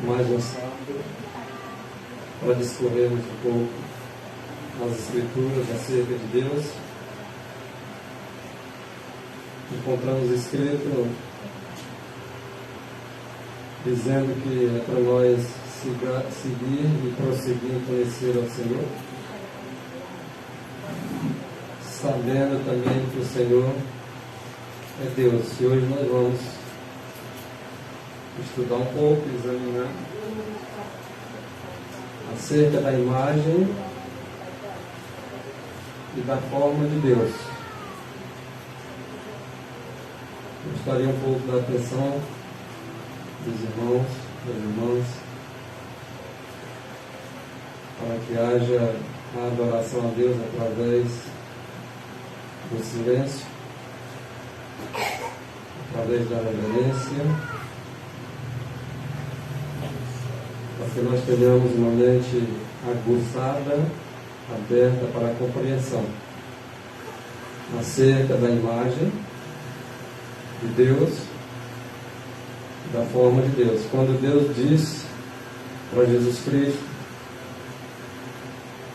Mais um sábado para discorrermos um pouco as Escrituras acerca de Deus. Encontramos escrito dizendo que é para nós seguir e prosseguir em conhecer ao Senhor, sabendo também que o Senhor é Deus. E hoje nós vamos estudar um pouco, examinar acerca da imagem e da forma de Deus. Gostaria um pouco da atenção dos irmãos, das irmãs, para que haja a adoração a Deus através do silêncio, através da reverência, para que nós tenhamos uma mente aguçada, aberta para a compreensão acerca da imagem de Deus, da forma de Deus. Quando Deus diz para Jesus Cristo,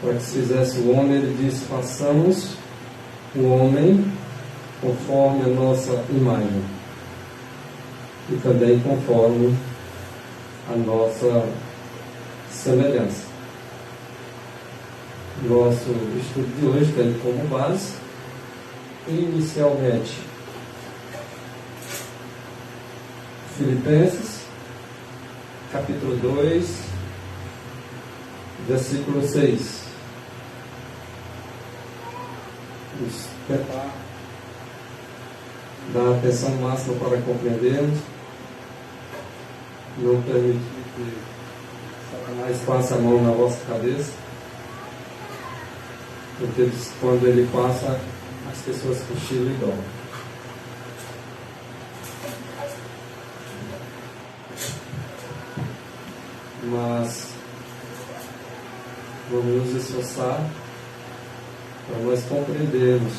para que se fizesse o homem, Ele disse: façamos o homem conforme a nossa imagem e também conforme a nossa semelhança. Nosso estudo de hoje tem como base, inicialmente, Filipenses, capítulo 2, versículo 6. Tentar dar atenção máxima para compreendermos, não permitir que Satanás passe a mão na vossa cabeça, porque quando ele passa, as pessoas cochilam e dormem. Mas vamos nos esforçar para nós compreendermos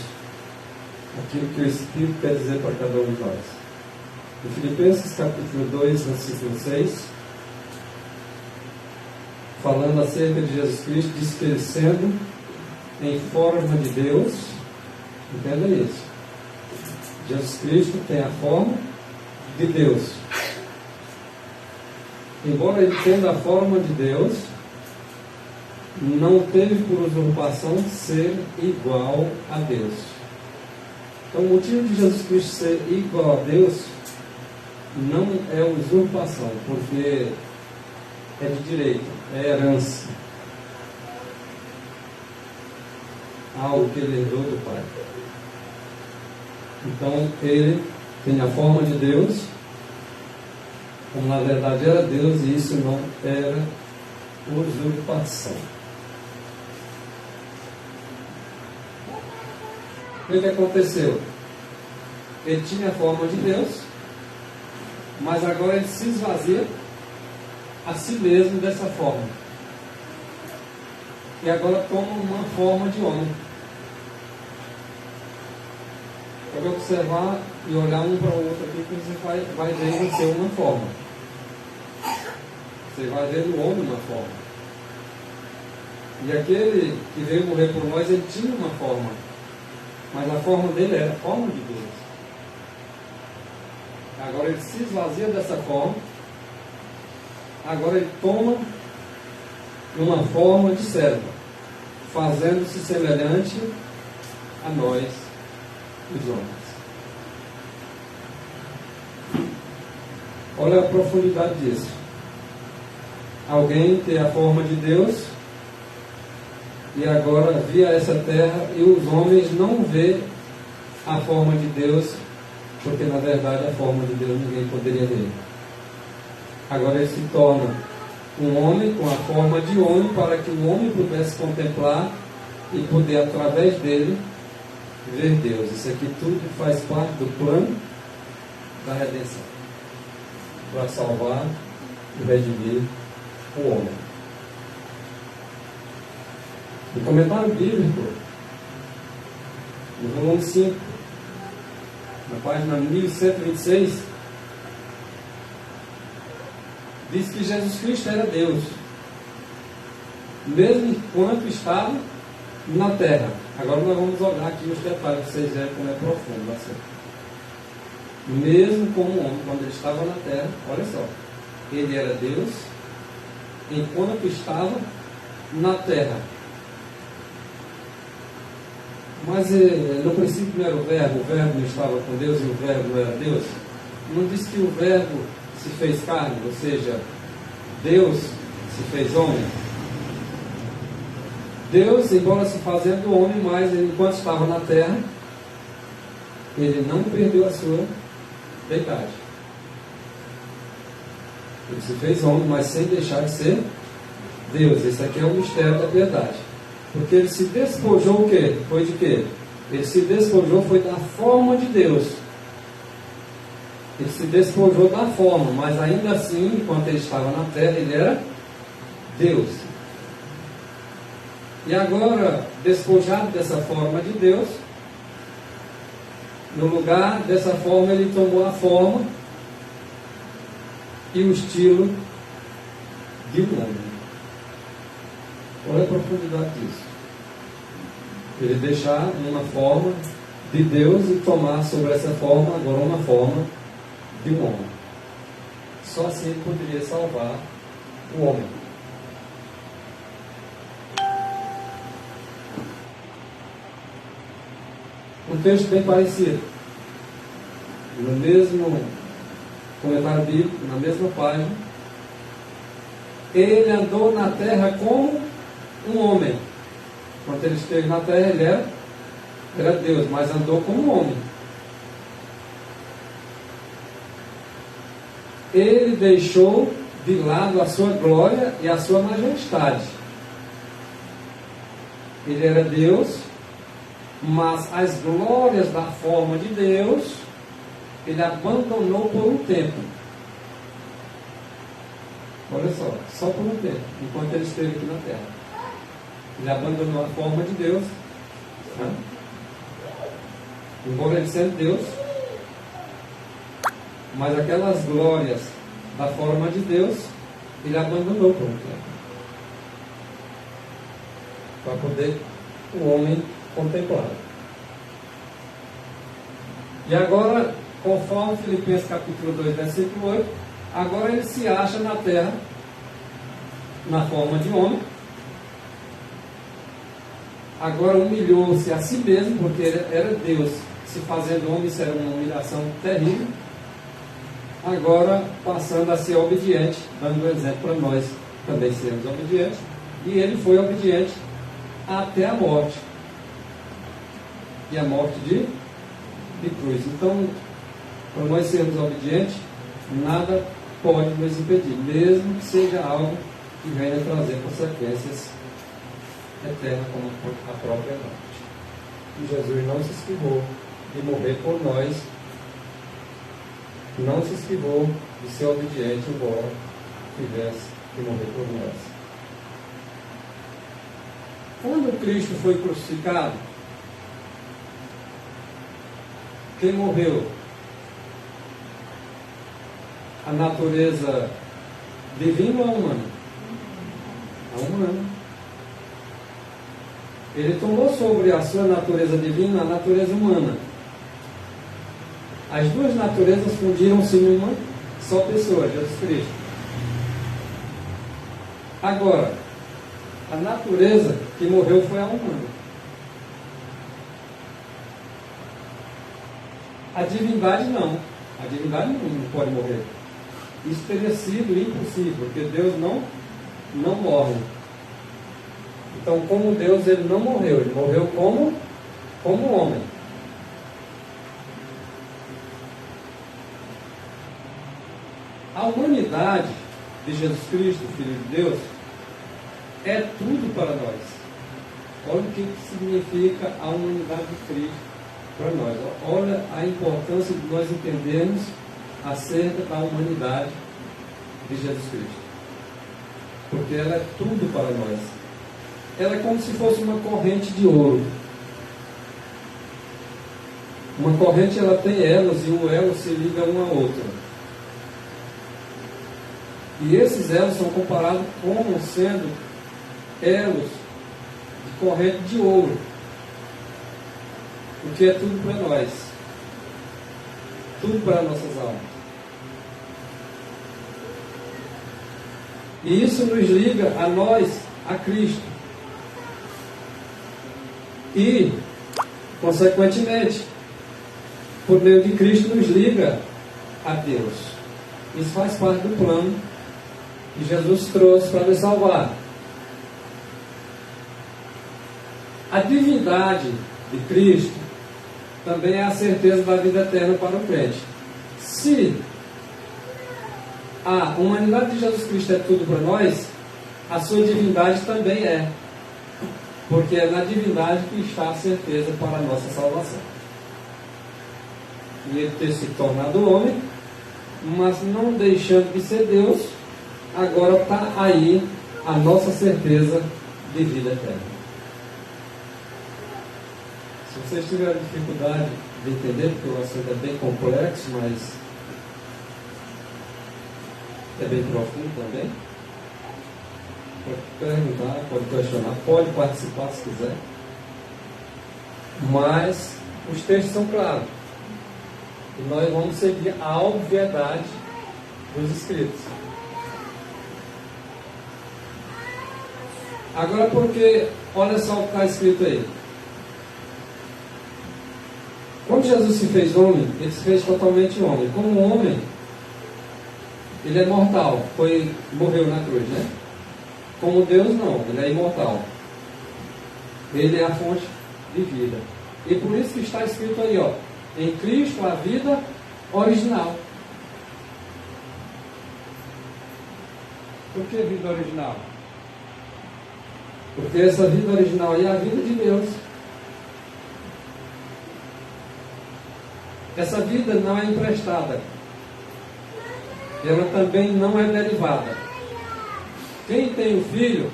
aquilo que o Espírito quer dizer para cada um de nós. Em Filipenses capítulo 2, versículo 6, falando acerca de Jesus Cristo, diz que ele, sendo em forma de Deus, entenda isso, Jesus Cristo tem a forma de Deus. Embora ele tenha a forma de Deus, não teve por usurpação ser igual a Deus. Então, o motivo de Jesus Cristo ser igual a Deus não é usurpação, porque é de direito, é herança. Algo que ele herdou do Pai. Então, ele tem a forma de Deus, como na verdade era Deus, e isso não era usurpação. O que aconteceu? Ele tinha a forma de Deus, mas agora ele se esvazia a si mesmo dessa forma. E agora toma uma forma de homem. Pode observar e olhar um para o outro aqui, que você vai ver você uma forma. Você vai ver no homem uma forma. E aquele que veio morrer por nós, ele tinha uma forma. Mas a forma dele era a forma de Deus. Agora ele se esvazia dessa forma. Agora ele toma uma forma de servo, fazendo-se semelhante a nós, os homens. Olha a profundidade disso. Alguém tem a forma de Deus e agora via essa terra, e os homens não vê a forma de Deus, porque na verdade a forma de Deus ninguém poderia ver. Agora ele se torna um homem com a forma de homem, para que o homem pudesse contemplar e poder através dele ver Deus. Isso aqui tudo faz parte do plano da redenção, para salvar e redimir o homem. O comentário bíblico, no volume 5, na página 1126, diz que Jesus Cristo era Deus, mesmo enquanto estava na terra. Agora nós vamos olhar aqui os detalhes, para vocês verem como é profundo assim. Mesmo como homem, quando ele estava na terra, olha só, ele era Deus enquanto estava na terra. Mas no princípio não era o verbo não estava com Deus e o verbo não era Deus. Não diz que o verbo se fez carne, ou seja, Deus se fez homem. Deus, embora se fazendo homem, mas enquanto estava na terra, ele não perdeu a sua deidade. Ele se fez homem, mas sem deixar de ser Deus. Esse aqui é o mistério da piedade. Porque ele se despojou o quê? Foi de quê? Ele se despojou foi da forma de Deus. Ele se despojou da forma, mas ainda assim, enquanto ele estava na terra, ele era Deus. E agora, despojado dessa forma de Deus, no lugar dessa forma, ele tomou a forma e o estilo de um homem. Olha a profundidade disso. Ele deixar uma forma de Deus e tomar sobre essa forma agora uma forma de um homem. Só assim ele poderia salvar o homem. Um texto bem parecido. No mesmo comentário bíblico, na mesma página. Ele andou na terra como um homem. Quando ele esteve na terra, ele era Deus, mas andou como um homem. Ele deixou de lado a sua glória e a sua majestade. Ele era Deus, mas as glórias da forma de Deus, ele abandonou por um tempo. Olha só por um tempo, enquanto ele esteve aqui na terra. Ele abandonou a forma de Deus, né? Embora ele sendo Deus, mas aquelas glórias da forma de Deus, ele abandonou por um tempo, para poder o homem contemplar. E agora, conforme Filipenses capítulo 2, versículo 8, agora ele se acha na terra, na forma de homem. Agora humilhou-se a si mesmo, porque ele era Deus, se fazendo homem, isso era uma humilhação terrível. Agora passando a ser obediente, dando um exemplo para nós também sermos obedientes. E ele foi obediente até a morte. E a morte de cruz. Então, para nós sermos obedientes, nada pode nos impedir, mesmo que seja algo que venha trazer consequências eternas, como a própria morte. E Jesus não se esquivou de morrer por nós, não se esquivou de ser obediente, embora tivesse que morrer por nós. Quando Cristo foi crucificado, quem morreu? A natureza divina ou a humana? A humana. Ele tomou sobre a sua natureza divina a natureza humana. As duas naturezas fundiram-se em uma só pessoa, Jesus Cristo. Agora, a natureza que morreu foi a humana. A divindade não. A divindade não pode morrer. Isso teria sido impossível, porque Deus não morre. Então, como Deus, ele não morreu. Ele morreu como homem. A humanidade de Jesus Cristo, Filho de Deus, é tudo para nós. Olha o que significa a humanidade de Cristo para nós. Olha a importância de nós entendermos acerca da humanidade de Jesus Cristo. Porque ela é tudo para nós. Ela é como se fosse uma corrente de ouro. Uma corrente ela tem elos e um elo se liga um a outro. E esses elos são comparados como sendo elos de corrente de ouro. O que é tudo para nós. Tudo para nossas almas. E isso nos liga a nós, a Cristo. E, consequentemente, por meio de Cristo nos liga a Deus. Isso faz parte do plano que Jesus trouxe para nos salvar. A divindade de Cristo também é a certeza da vida eterna para o crente. Se a humanidade de Jesus Cristo é tudo para nós, a sua divindade também é. Porque é na divindade que está a certeza para a nossa salvação. E ele ter se tornado homem, mas não deixando de ser Deus, agora está aí a nossa certeza de vida eterna. Se vocês tiverem dificuldade de entender, porque o assunto é bem complexo, mas é bem profundo também, pode perguntar, pode questionar, pode participar se quiser. Mas os textos são claros. E nós vamos seguir a obviedade dos escritos. Agora porque, olha só o que está escrito aí. Quando Jesus se fez homem, ele se fez totalmente homem. Como homem, ele é mortal, morreu na cruz, né? Como Deus não, ele é imortal. Ele é a fonte de vida. E por isso que está escrito aí, ó, em Cristo a vida original. Por que vida original? Porque essa vida original aí é a vida de Deus. Essa vida não é emprestada. Ela também não é derivada. Quem tem o filho,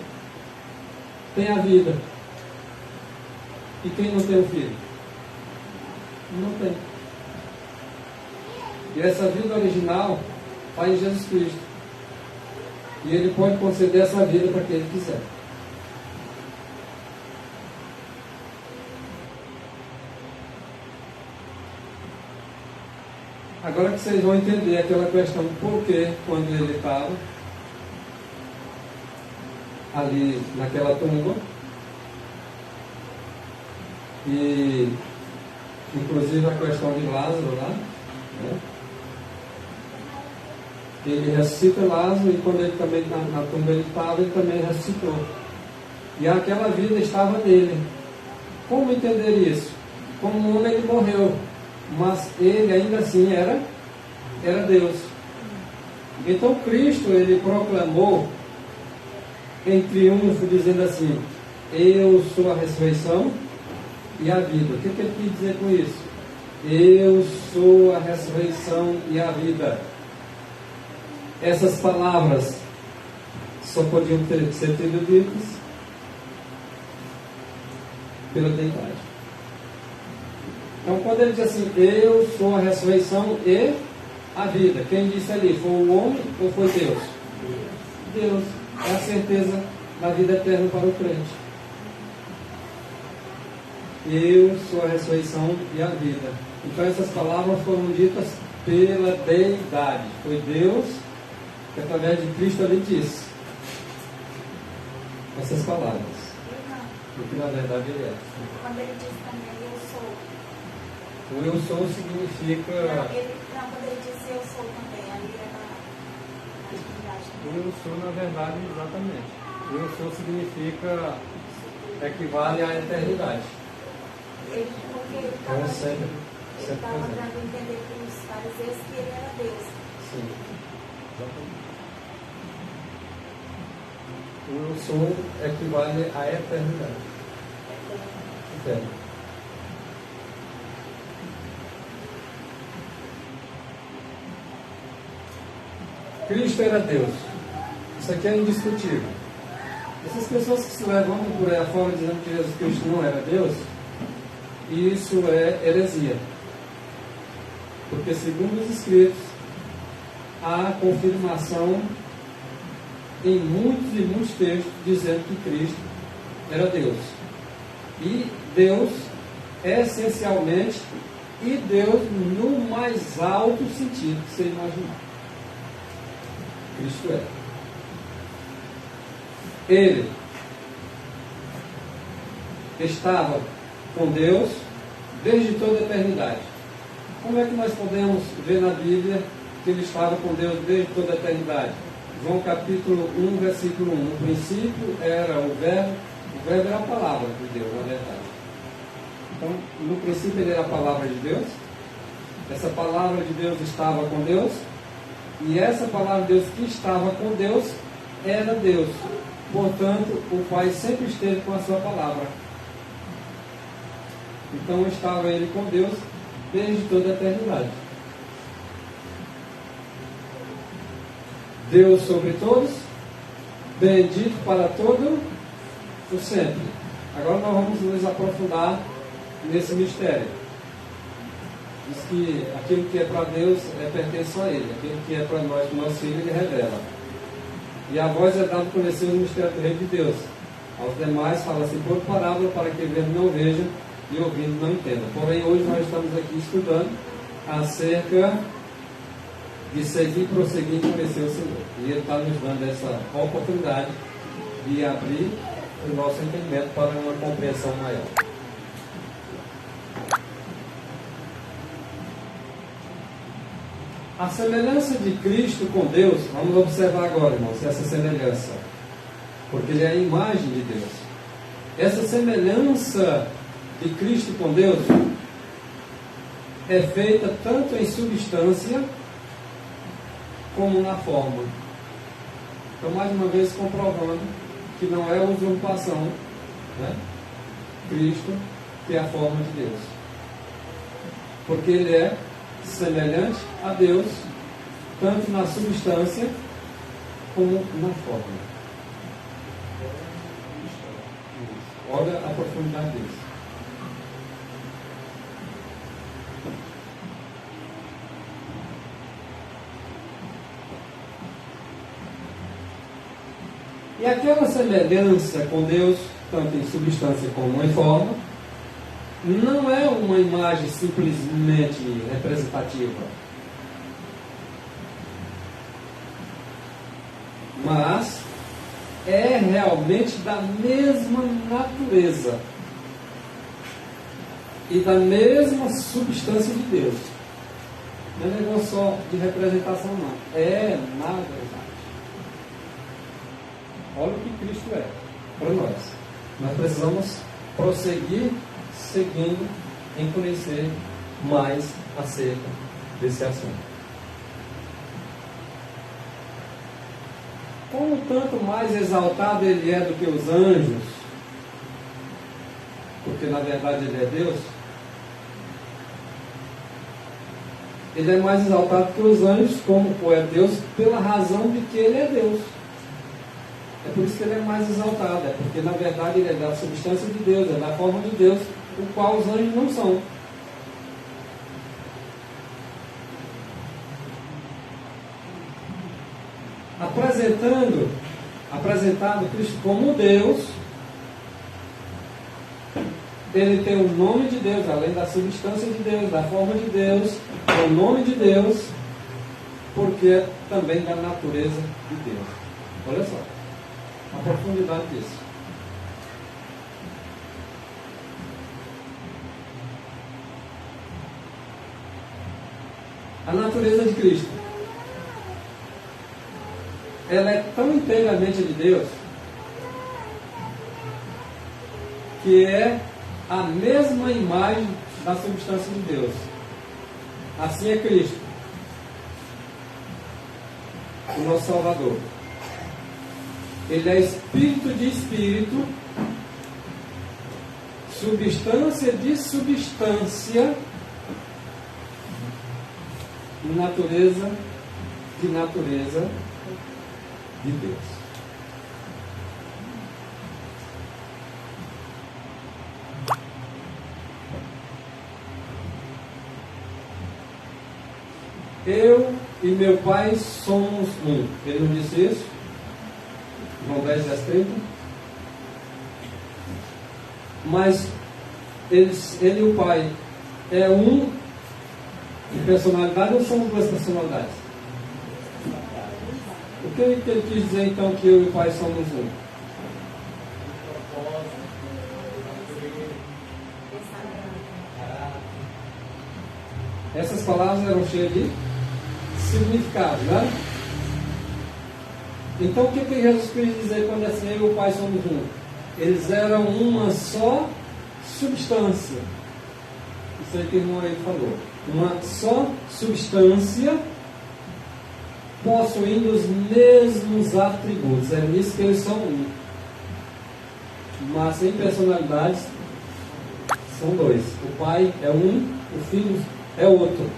tem a vida. E quem não tem o filho? Não tem. E essa vida original está em Jesus Cristo. E Ele pode conceder essa vida para quem Ele quiser. Agora que vocês vão entender aquela questão do porquê, quando ele estava ali naquela tumba, e inclusive a questão de Lázaro lá, né? Ele ressuscita Lázaro, e quando ele também na tumba ele estava, ele também ressuscitou. E aquela vida estava nele. Como entender isso? Como homem ele morreu, mas ele ainda assim era Deus. Então Cristo, ele proclamou em triunfo, dizendo assim: eu sou a ressurreição e a vida. O que ele quis dizer com isso? Eu sou a ressurreição e a vida. Essas palavras só podiam ser ditas pela deidade. Então, quando ele diz assim, eu sou a ressurreição e a vida, quem disse ali? Foi o homem ou foi Deus? Deus. É a certeza da vida eterna para o crente. Eu sou a ressurreição e a vida. Então, essas palavras foram ditas pela deidade. Foi Deus que, através de Cristo, ali disse essas palavras. O que, na verdade, ele é. Quando ele diz também, eu sou. O eu sou significa... Quando ele diz eu sou também, ali é na divindade. O eu sou, na verdade, exatamente. O eu sou significa, equivale à eternidade. Porque ele estava dando a entender para os fariseus que ele era Deus. Sim, exatamente. O eu sou equivale à eternidade. Eterno. Cristo era Deus. Isso aqui é indiscutível. Essas pessoas que se levantam por aí afora dizendo que Jesus Cristo não era Deus, isso é heresia. porque, segundo os Escritos, há confirmação em muitos e muitos textos dizendo que Cristo era Deus. E Deus essencialmente, e Deus no mais alto sentido que você imaginar. Cristo é. Ele estava com Deus desde toda a eternidade. Como é que nós podemos ver na Bíblia que ele estava com Deus desde toda a eternidade? João capítulo 1, versículo 1. No princípio era o verbo era a palavra de Deus, na verdade. Então, no princípio ele era a palavra de Deus. Essa palavra de Deus estava com Deus. E essa palavra de Deus que estava com Deus era Deus. Portanto, o Pai sempre esteve com a sua palavra. Então estava ele com Deus desde toda a eternidade. Deus sobre todos, bendito para todo o sempre. Agora nós vamos nos aprofundar nesse mistério. Diz que aquilo que é para Deus pertence só a Ele. Aquilo que é para nós, o nosso Filho, Ele revela. E a voz é dada a conhecer o mistério do Reino de Deus. Aos demais fala assim por parábola, para que vendo não vejam e ouvindo não entendam. Porém, hoje nós estamos aqui estudando acerca de seguir e prosseguir em conhecer o Senhor. E Ele está nos dando essa oportunidade de abrir o nosso entendimento para uma compreensão maior. A semelhança de Cristo com Deus, vamos observar agora, irmãos, essa semelhança, porque Ele é a imagem de Deus. Essa semelhança de Cristo com Deus é feita tanto em substância como na forma. Então, mais uma vez, comprovando que não é usurpação, né? Cristo, que é a forma de Deus. Porque Ele é semelhante a Deus, tanto na substância como na forma. Olha a profundidade disso. E aquela semelhança com Deus, tanto em substância como em forma, não é uma imagem simplesmente representativa, mas é realmente da mesma natureza e da mesma substância de Deus. Não é negócio só de representação, não. É na verdade. Olha o que Cristo é para nós. Nós precisamos prosseguir seguindo em conhecer mais acerca desse assunto. Como tanto mais exaltado Ele é do que os anjos, porque na verdade Ele é Deus, Ele é mais exaltado que os anjos, como é Deus, pela razão de que Ele é Deus. É por isso que Ele é mais exaltado, é porque na verdade Ele é da substância de Deus, é da forma de Deus, o qual os anjos não são. Apresentado Cristo como Deus, Ele tem o nome de Deus, além da substância de Deus, da forma de Deus, o nome de Deus, porque é também da natureza de Deus. Olha só a profundidade disso. A natureza de Cristo, ela é tão inteiramente de Deus que é a mesma imagem da substância de Deus. Assim é Cristo, o nosso Salvador. Ele é espírito de espírito, substância de substância, natureza de natureza de Deus. eu e meu Pai somos um. Ele não disse isso? João 10:30. Mas ele e o Pai é um em personalidade ou são duas personalidades? O que ele quis dizer então que eu e o Pai somos um? Essas palavras eram cheias de significado, né? Então o que Jesus quis dizer quando assim eu e o Pai somos um? Eles eram uma só substância. Isso aí que o irmão aí falou. Uma só substância possuindo os mesmos atributos. É nisso que eles são um. Mas em personalidades são dois. O Pai é um, o Filho é outro.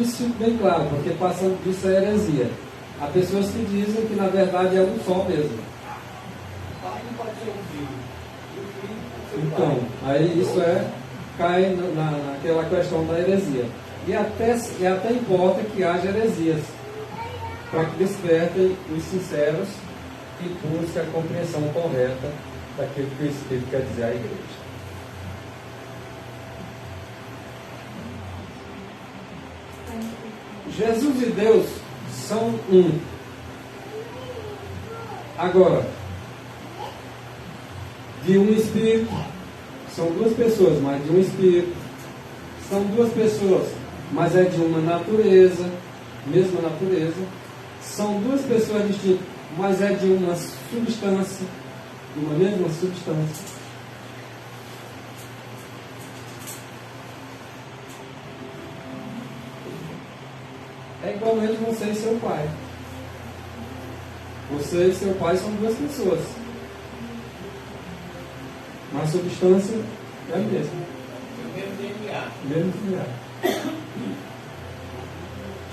Isso fica bem claro, porque passando disso é heresia. Há pessoas que dizem que na verdade é um só mesmo. O Pai não pode ser um filho. E o filho pode ser o Então, Pai. aí isso cai naquela questão da heresia. E até importa que haja heresias, para que despertem os sinceros e busquem a compreensão correta daquilo que o Espírito quer dizer à igreja. Jesus e Deus são um. Agora, de um Espírito, são duas pessoas, mas de um Espírito. São duas pessoas, mas é de uma natureza, mesma natureza. São duas pessoas distintas, mas é de uma substância, de uma mesma substância. É igualmente você e seu pai. Você e seu pai são duas pessoas, mas a substância é a mesma. O mesmo DNA. Mesmo DNA.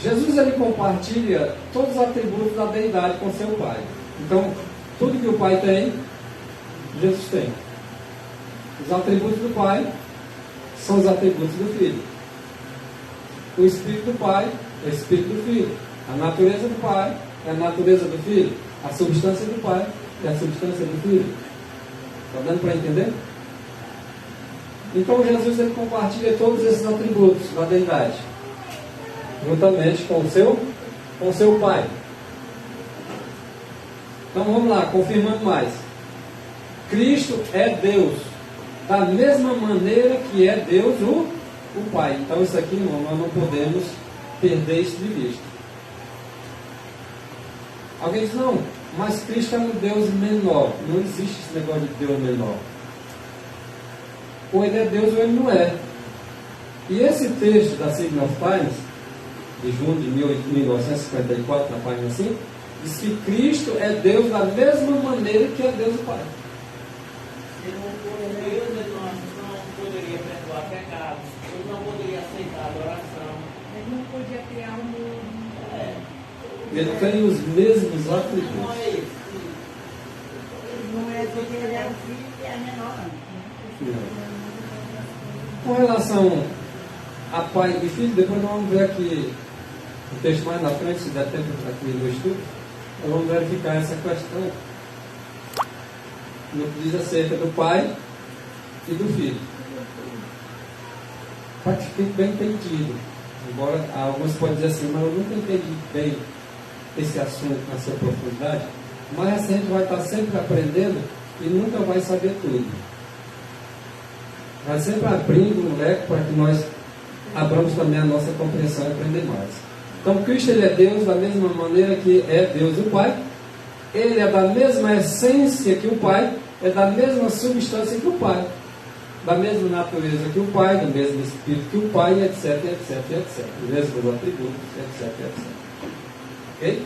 Jesus ele compartilha todos os atributos da deidade com seu Pai. Então, tudo que o Pai tem, Jesus tem. Os atributos do Pai são os atributos do Filho. O Espírito do Pai é o Espírito do Filho. A natureza do Pai é a natureza do Filho. A substância do Pai é a substância do Filho. Está dando para entender? Então Jesus ele compartilha todos esses atributos da deidade, juntamente com o seu Pai. Então vamos lá, confirmando mais. Cristo é Deus, da mesma maneira que é Deus o Pai. Então isso aqui, irmão, nós não podemos perder isso de vista. Alguém diz, não, mas Cristo é um Deus menor. Não existe esse negócio de Deus menor. Ou ele é Deus ou ele não é. E esse texto da Signal of Times, de junho de 1954, na página 5, diz que Cristo é Deus da mesma maneira que é Deus o Pai. Ele não for Deus, ele não poderia perdoar pecados, ele não poderia aceitar a adoração. Ele não podia criar um mundo. Ele tem os mesmos Não atributos. é isso. Não é porque ele é o filho que é menor. Com relação a pai e filho, depois nós vamos ver aqui o texto mais na frente, se der tempo aqui no estudo, nós vamos verificar essa questão no que diz acerca do pai e do filho. Para que fique bem entendido. Embora alguns podem dizer assim, mas eu nunca entendi bem esse assunto na sua profundidade, mas a gente vai estar sempre aprendendo e nunca vai saber tudo. Vai sempre abrindo um leque para que nós abramos também a nossa compreensão e aprender mais. Então Cristo ele é Deus da mesma maneira que é Deus o Pai. Ele é da mesma essência que o Pai, é da mesma substância que o Pai, da mesma natureza que o Pai, do mesmo Espírito que o Pai, etc, etc, etc. Os mesmos atributos, etc, etc. Ok?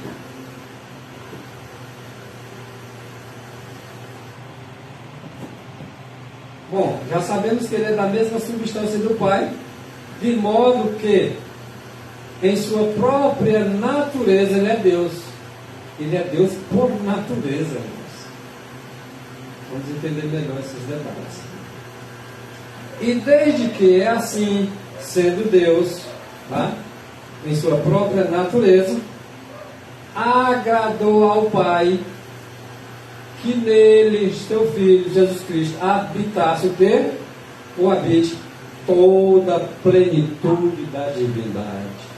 Bom, já sabemos que ele é da mesma substância do Pai, de modo que, em sua própria natureza, ele é Deus. Ele é Deus por natureza, irmãos. Vamos entender melhor esses detalhes. E desde que é assim, sendo Deus, tá? em sua própria natureza, agradou ao Pai que nele, seu Filho, Jesus Cristo, habitasse o quê? O habite toda a plenitude da divindade.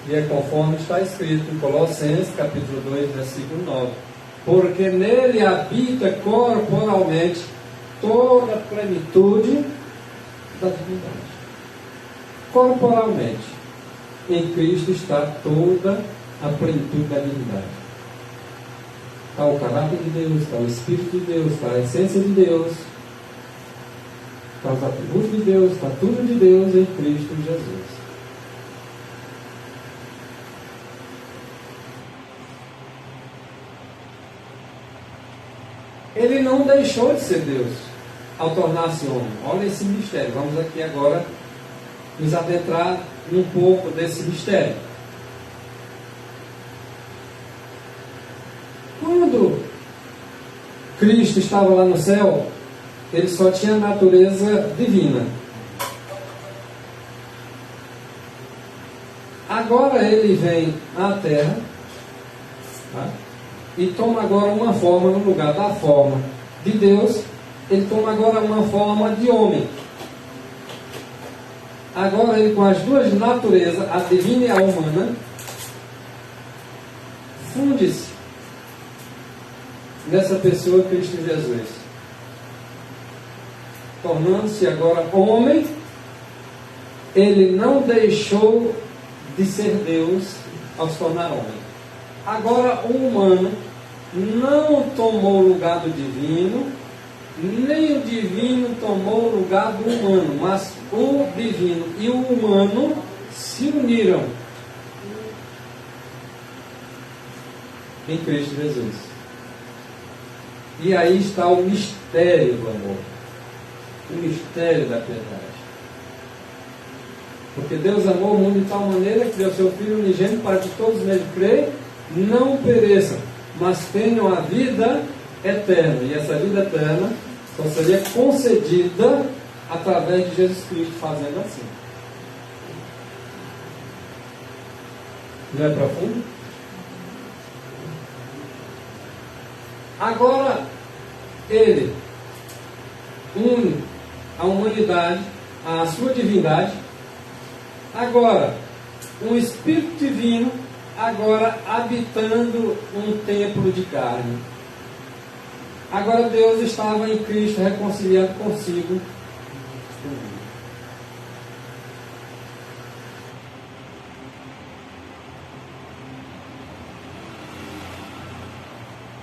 E é conforme está escrito em Colossenses, capítulo 2, versículo 9. Porque nele habita corporalmente toda a plenitude da divindade. Corporalmente, em Cristo está toda a plenitude da divindade. Está o caráter de Deus, está o Espírito de Deus, está a essência de Deus, está os atributos de Deus, está tudo de Deus em Cristo Jesus. Ele não deixou de ser Deus ao tornar-se homem. Olha esse mistério. Vamos aqui agora nos adentrar um pouco desse mistério. Quando Cristo estava lá no céu, ele só tinha natureza divina. Agora ele vem à terra, tá? E toma agora uma forma, no lugar da forma de Deus, ele toma agora uma forma de homem. Agora ele, com as duas naturezas, a divina e a humana, funde-se nessa pessoa, Cristo Jesus, tornando-se agora homem. Ele não deixou de ser Deus ao se tornar homem. Agora o humano não tomou o lugar do divino, nem o divino tomou o lugar do humano, mas o divino e o humano se uniram em Cristo Jesus. E aí está o mistério do amor, o mistério da piedade. Porque Deus amou o mundo de tal maneira que deu seu Filho unigênito para que todos nele creem, não pereçam, mas tenham a vida eterna. E essa vida eterna só seria concedida através de Jesus Cristo fazendo assim. Não é profundo? Agora, ele une a humanidade à sua divindade. Agora, um Espírito Divino, agora habitando um templo de carne. Agora Deus estava em Cristo reconciliado consigo.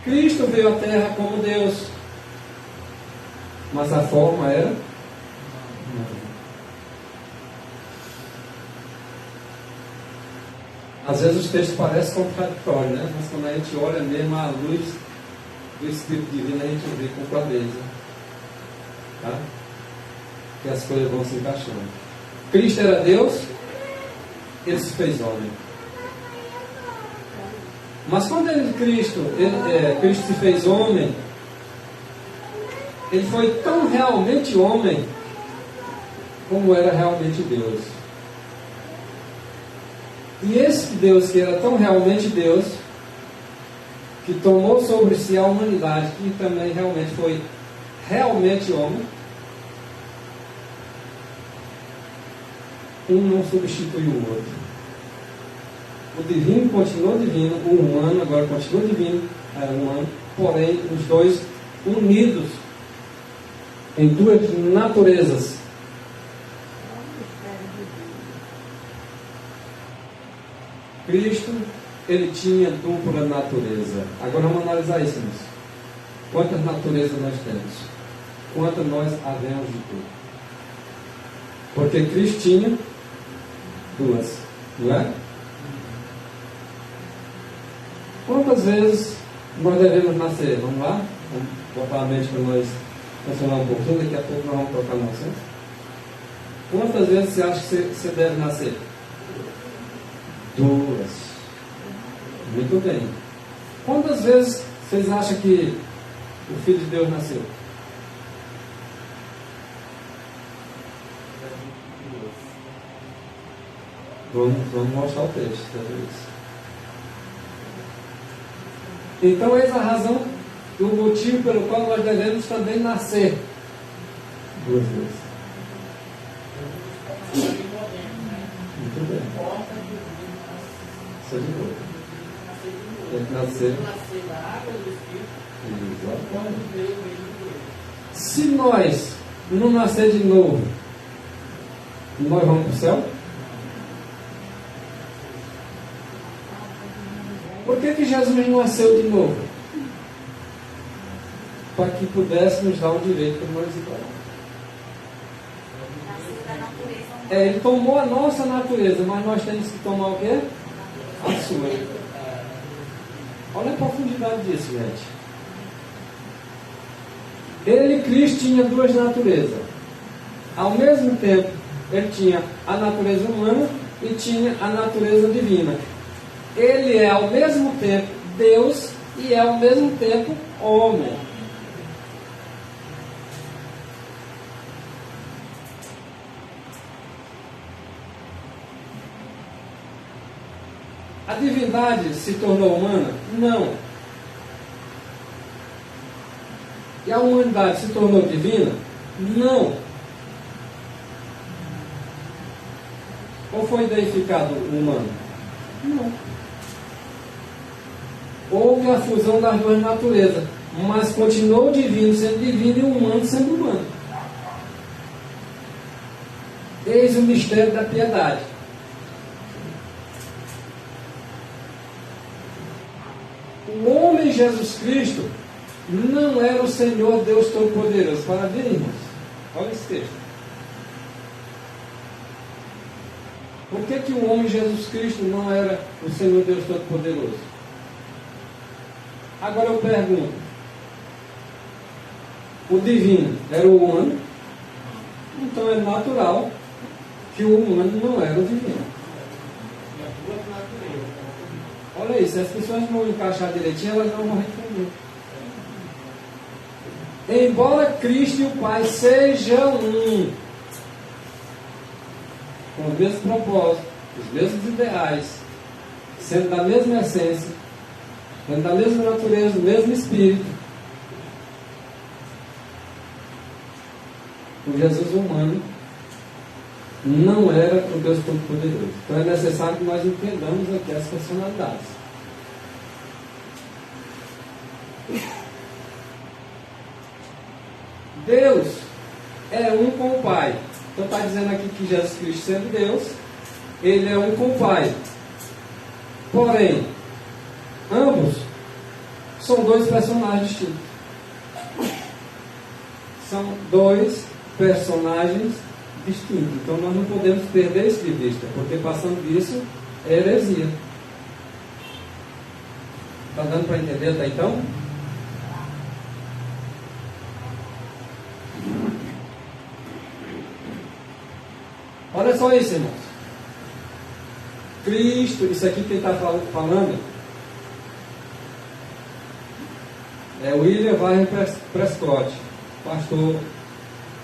Cristo veio à terra como Deus, mas a forma era humana. Às vezes os textos parecem contraditórios, né? Mas quando a gente olha mesmo à luz do Espírito Divino, a gente vê com clareza, tá? Que as coisas vão se encaixando. Cristo era Deus, ele se fez homem. Mas quando Cristo se fez homem, ele foi tão realmente homem como era realmente Deus. E esse Deus que era tão realmente Deus, que tomou sobre si a humanidade, que também realmente foi realmente homem, um não substitui o outro. O divino continuou divino, o humano agora continua divino, humano, porém os dois unidos em duas naturezas. Cristo, ele tinha dupla natureza. Agora vamos analisar isso, irmãos. Quantas naturezas nós temos? Quantas nós havemos de tudo? Porque Cristo tinha duas, não é? Quantas vezes nós devemos nascer? Vamos lá? Vamos botar a mente para nós funcionar um pouquinho, daqui a pouco nós vamos tocar no assunto. Quantas vezes você acha que você deve nascer? Duas. Muito bem. Quantas vezes vocês acham que o Filho de Deus nasceu? Vamos mostrar o texto sobre isso. Então, eis a razão e o motivo pelo qual nós devemos também nascer duas vezes. Muito bem. Nascer de novo. Tem que nascer. Da água do Espírito. Se nós não nascer de novo, nós vamos para o céu? Por que Jesus não nasceu de novo? Para que pudesse nos dar o direito de nós ir para lá. Ele tomou a nossa natureza, mas nós temos que tomar o quê? A sua. Olha a profundidade disso, gente. Ele, Cristo, tinha duas naturezas. Ao mesmo tempo, ele tinha a natureza humana e tinha a natureza divina. Ele é ao mesmo tempo Deus e é ao mesmo tempo homem. A divindade se tornou humana? Não. E a humanidade se tornou divina? Não. Ou foi deificado humano? Não. Houve a fusão das duas naturezas, mas continuou divino sendo divino e humano sendo humano. Eis o mistério da piedade. O homem Jesus Cristo não era o Senhor Deus Todo-Poderoso. Para ver, irmãos, olha esse texto. Por que o homem Jesus Cristo não era o Senhor Deus Todo-Poderoso? Agora eu pergunto: o divino era o humano? Então é natural que o humano não era o divino. Olha aí, se as pessoas não encaixar direitinho, elas não vão entender. Embora Cristo e o Pai sejam um, com os mesmos propósitos, os mesmos ideais, sendo da mesma essência, sendo da mesma natureza, do mesmo Espírito, o Jesus humano não era o Deus Todo-Poderoso. Então é necessário que nós entendamos aqui as personalidades. Deus é um com o Pai. Então está dizendo aqui que Jesus Cristo, sendo Deus, ele é um com o Pai. Porém, ambos são dois personagens distintos. São dois personagens distintos. Então nós não podemos perder isso de vista, porque passando disso é heresia. Está dando para entender até então? Olha só isso, irmãos. Cristo, isso aqui quem está falando é William Warren Prescott, pastor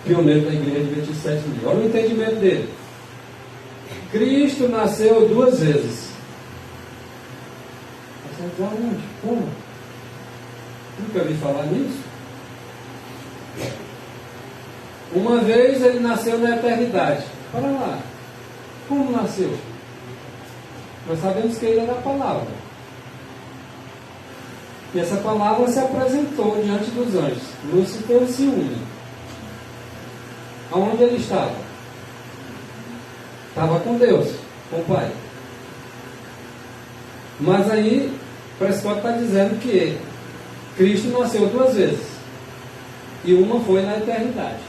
pioneiro da igreja de 27 mil. Olha o entendimento dele. Cristo nasceu duas vezes. Você diz, aonde? Como? Nunca ouvi falar nisso. Uma vez ele nasceu na eternidade. Para lá. Como nasceu? Nós sabemos que ele era a palavra. E essa palavra se apresentou diante dos anjos. Lúcifer se une. Aonde ele estava? Estava com Deus, com o Pai. Mas aí, Prescott está dizendo que Cristo nasceu duas vezes. E uma foi na eternidade.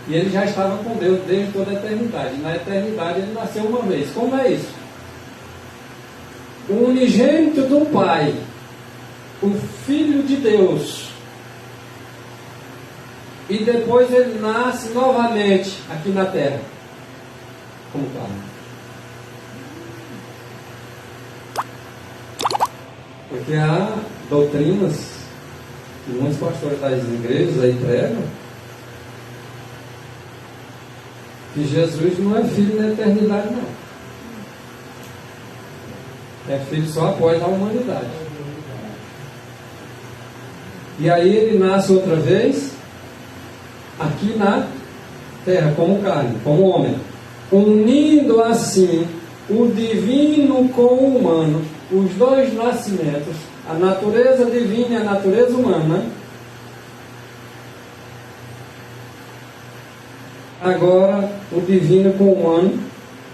E ele já estava com Deus desde toda a eternidade. Na eternidade ele nasceu uma vez. Como é isso? O unigênito do Pai, o Filho de Deus. E depois ele nasce novamente aqui na terra. Como está? Porque há doutrinas que muitos pastores das igrejas aí pregam, Que Jesus não é filho na eternidade, não. É filho só após a humanidade. E aí ele nasce outra vez aqui na terra, como carne, como homem, unindo assim o divino com o humano, os dois nascimentos, a natureza divina e a natureza humana. Agora o divino com o humano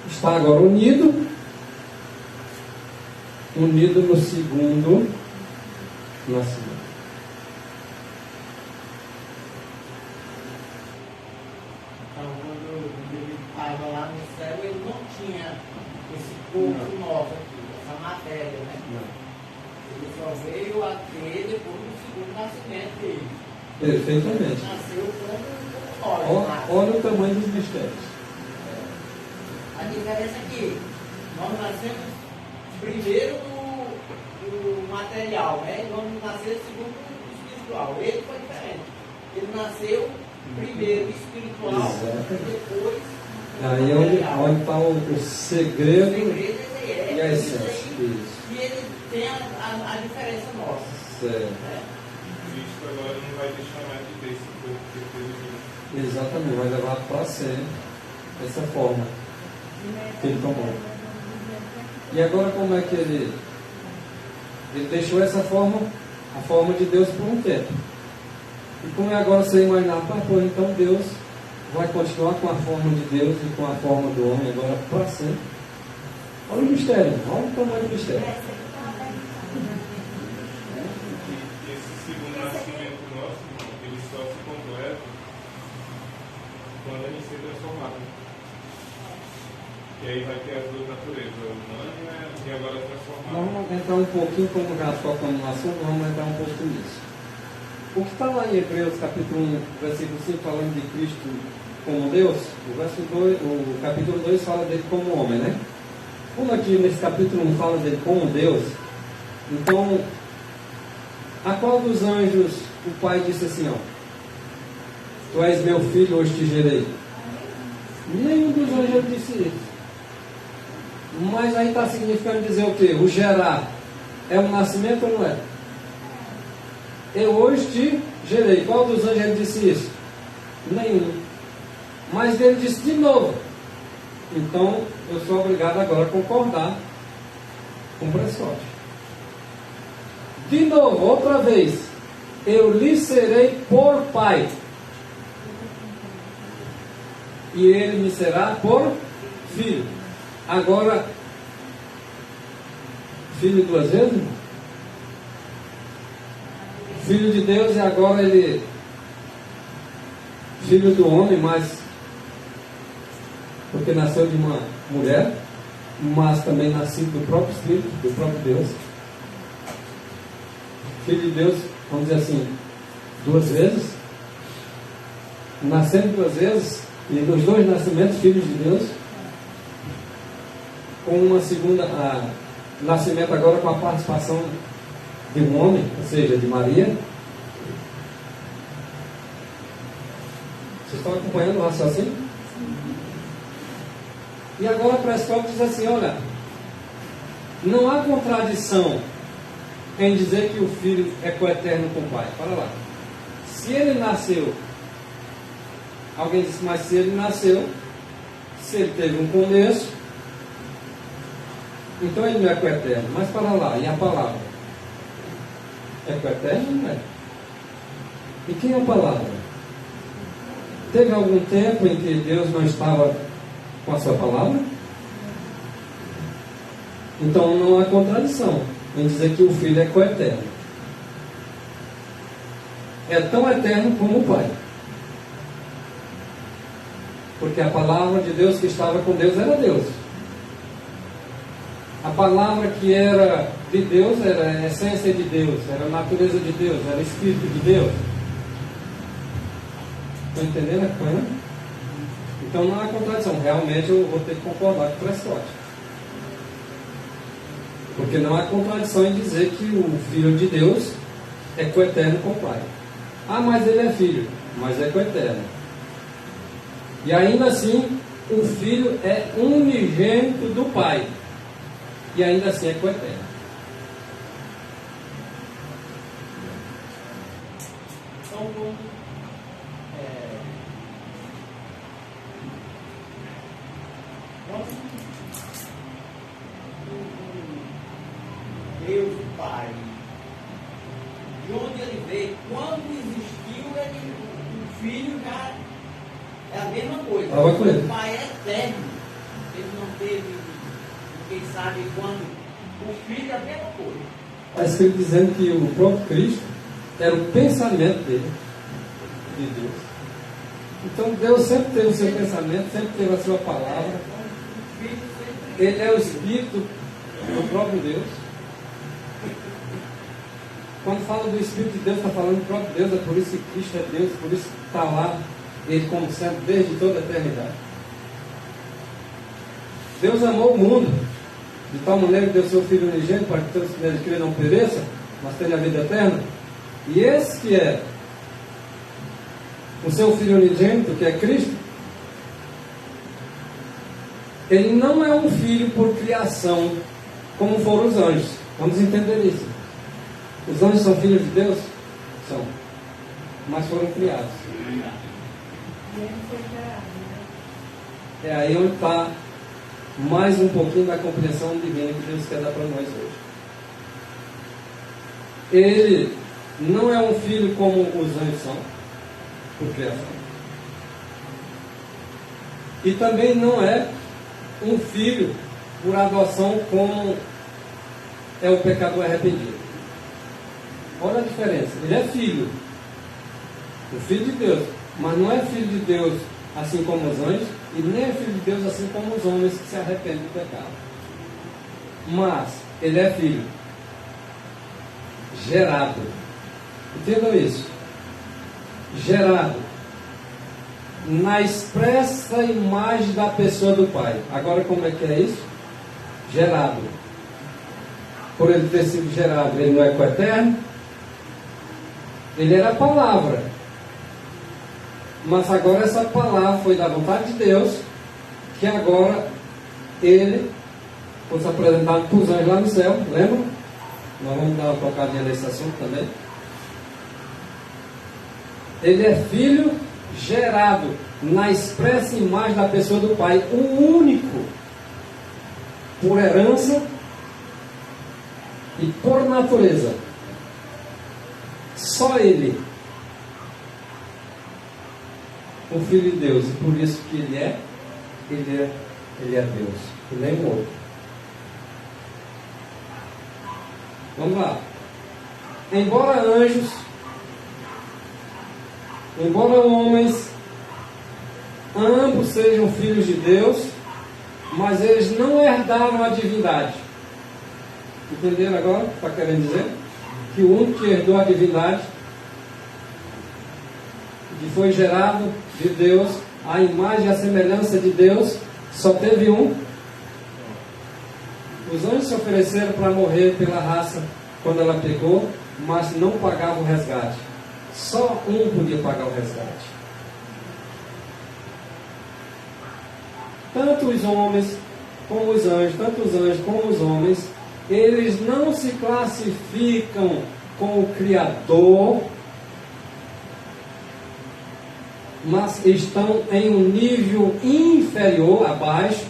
está agora unido no segundo nascimento. Então, quando ele estava lá no céu, ele não tinha esse corpo nosso aqui, essa matéria, né? Não. Ele só veio a ter depois do segundo nascimento dele. Perfeitamente. Nasceu como nós. Olha o tamanho dos mistérios. A diferença é que nós nascemos primeiro do material, né? E vamos nascer segundo o espiritual. Ele foi diferente. Ele nasceu primeiro espiritual, e depois aí onde está o segredo, e a essência. Isso. E ele tem a diferença nossa. Certo. Né? Cristo agora não vai deixar mais de ter esse corpo que ele teve. Exatamente, vai levar para sempre essa forma que ele tomou. E agora como é que ele deixou essa forma, a forma de Deus por um tempo. E como é agora você imaginar, pô, então Deus vai continuar com a forma de Deus e com a forma do homem agora para sempre. Olha o mistério, olha o tamanho do mistério. E esse segundo nascimento nosso, ele só se completa quando a gente se transformado. E aí vai ter as duas naturezas, a humana e agora transformada. Vamos entrar um pouquinho, como já tocamos no assunto, vamos entrar um pouco nisso. O que está lá em Hebreus capítulo 1, versículo 5, falando de Cristo como Deus, o capítulo 2 fala dele como homem, né? Como aqui nesse capítulo 1 fala dele como Deus, então, a qual dos anjos o pai disse assim, ó, tu és meu filho, hoje te gerei? Nenhum dos anjos disse isso. Mas aí está significando dizer o quê? O gerar é um nascimento ou não é? Eu hoje te gerei. Qual dos anjos ele disse isso? Nenhum. Mas ele disse de novo. Então eu sou obrigado agora a concordar com o Prescott. De novo, outra vez. Eu lhe serei por pai. E ele me será por filho. Agora, filho duas vezes? Filho de Deus e agora ele filho do homem, mas porque nasceu de uma mulher, mas também nascido do próprio Espírito, do próprio Deus. Filho de Deus, vamos dizer assim, duas vezes, nascendo duas vezes, e nos dois nascimentos, filhos de Deus, com uma segunda, nascimento agora com a participação de um homem, ou seja, de Maria. Vocês estão acompanhando o raciocínio? E agora Prescott diz assim, olha, não há contradição em dizer que o Filho é coeterno com o Pai. Para lá. Se ele nasceu, alguém disse, mas se ele nasceu, se ele teve um começo, então ele não é coeterno. Mas para lá, e a palavra? É coeterno ou não é? E quem é a palavra? Teve algum tempo em que Deus não estava com a sua palavra? Então não há contradição em dizer que o Filho é coeterno. É tão eterno como o Pai. Porque a palavra de Deus que estava com Deus era Deus. A palavra que era de Deus era a essência de Deus, era a natureza de Deus, era o Espírito de Deus. Estão entendendo a coisa? Então não há contradição. Realmente eu vou ter que concordar com o Prescott. Porque não há contradição em dizer que o Filho de Deus é coeterno com o Pai. Ah, mas ele é filho, mas é coeterno. E ainda assim, o Filho é unigênito do Pai. E ainda assim é coeterno. Então, quando Deus, o Pai, de onde ele veio, quando existiu, o Filho já é a mesma coisa. O Pai é eterno. Ele não teve, quem sabe quando. O Filho é a mesma coisa. Está escrito dizendo que o próprio Cristo era o pensamento dele, de Deus. Então Deus sempre teve o seu pensamento, sempre teve a sua palavra. Ele é o Espírito do próprio Deus. Quando fala do Espírito de Deus, está falando do próprio Deus. É por isso que Cristo é Deus, por isso que está lá, Ele como sendo desde toda a eternidade. Deus amou o mundo de tal maneira que deu seu Filho unigênito para que todos que nele crêem não pereçam, mas tenham a vida eterna. E esse que é o seu Filho unigênito, que é Cristo, ele não é um filho por criação, como foram os anjos. Vamos entender isso. Os anjos são filhos de Deus? São. Mas foram criados. É aí onde está mais um pouquinho da compreensão divina que Deus quer dar para nós hoje. Ele não é um filho como os anjos são, por criação. E também não é um filho por adoção como é o pecador arrependido. Olha a diferença. Ele é filho. O filho de Deus. Mas não é filho de Deus assim como os anjos, e nem é filho de Deus assim como os homens que se arrependem do pecado. Mas ele é filho gerado. Entendam isso. Gerado na expressa imagem da pessoa do Pai. Agora, como é que é isso? Gerado. Por ele ter sido gerado, ele não é coeterno. Ele era a palavra. Mas agora essa palavra foi da vontade de Deus, que agora ele foi se apresentado para os anjos lá no céu, lembra? Nós vamos dar uma tocadinha nesse assunto também. Ele é filho gerado na expressa imagem da pessoa do Pai, o único, por herança e por natureza. Só ele, o Filho de Deus, e por isso que ele é Deus, e nem o outro. Vamos lá. Embora anjos, embora homens, ambos sejam filhos de Deus, mas eles não herdaram a divindade. Entenderam agora o que está querendo dizer? Que o único que herdou a divindade, que foi gerado de Deus, a imagem e a semelhança de Deus, só teve um. Os anjos se ofereceram para morrer pela raça quando ela pecou, mas não pagavam o resgate. Só um podia pagar o resgate. Tanto os homens como os anjos, tanto os anjos como os homens, eles não se classificam com o Criador, mas estão em um nível inferior, abaixo,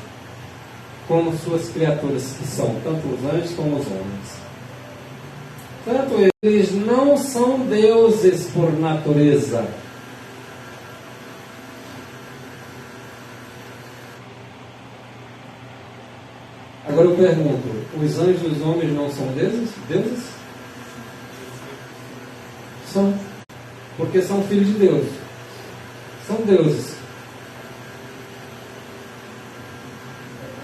como suas criaturas que são, tanto os anjos como os homens. Tanto eles não são deuses por natureza. Agora eu pergunto, os anjos e os homens não são deuses? Deuses? São. Porque são filhos de Deus. São deuses.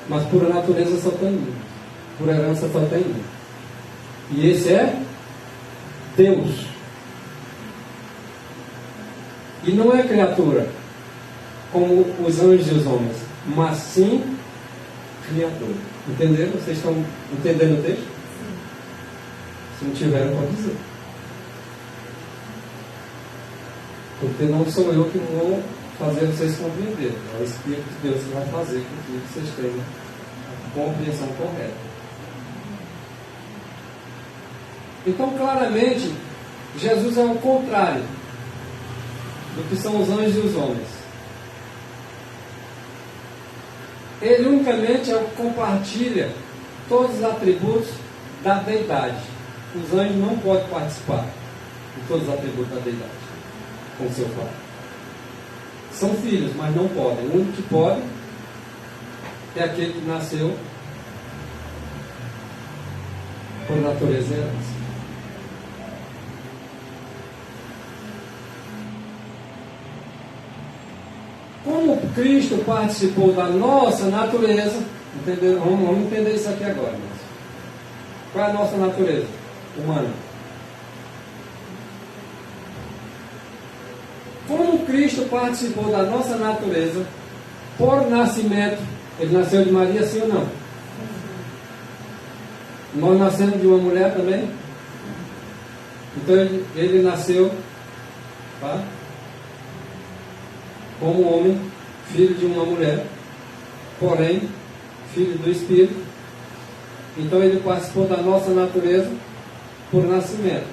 Mas por natureza só tem um. Por herança só tem um. E esse é Deus. E não é criatura, como os anjos e os homens, mas sim criatura. Entenderam? Vocês estão entendendo o texto? Se não tiveram, pode dizer. Porque não sou eu que vou fazer vocês compreenderem. É o Espírito de Deus que vai fazer com que vocês tenham a compreensão correta. Então, claramente, Jesus é o contrário do que são os anjos e os homens. Ele unicamente é o que compartilha todos os atributos da deidade. Os anjos não podem participar de todos os atributos da deidade com seu pai. São filhos, mas não podem. O único que pode é aquele que nasceu por natureza e herança. Como Cristo participou da nossa natureza, entendeu? Vamos entender isso aqui agora. Mas qual é a nossa natureza humana? Como Cristo participou da nossa natureza por nascimento, ele nasceu de Maria, sim ou não? Nós nascemos de uma mulher também? Então ele nasceu, tá? Como homem, filho de uma mulher, porém, filho do Espírito. Então ele participou da nossa natureza por nascimento.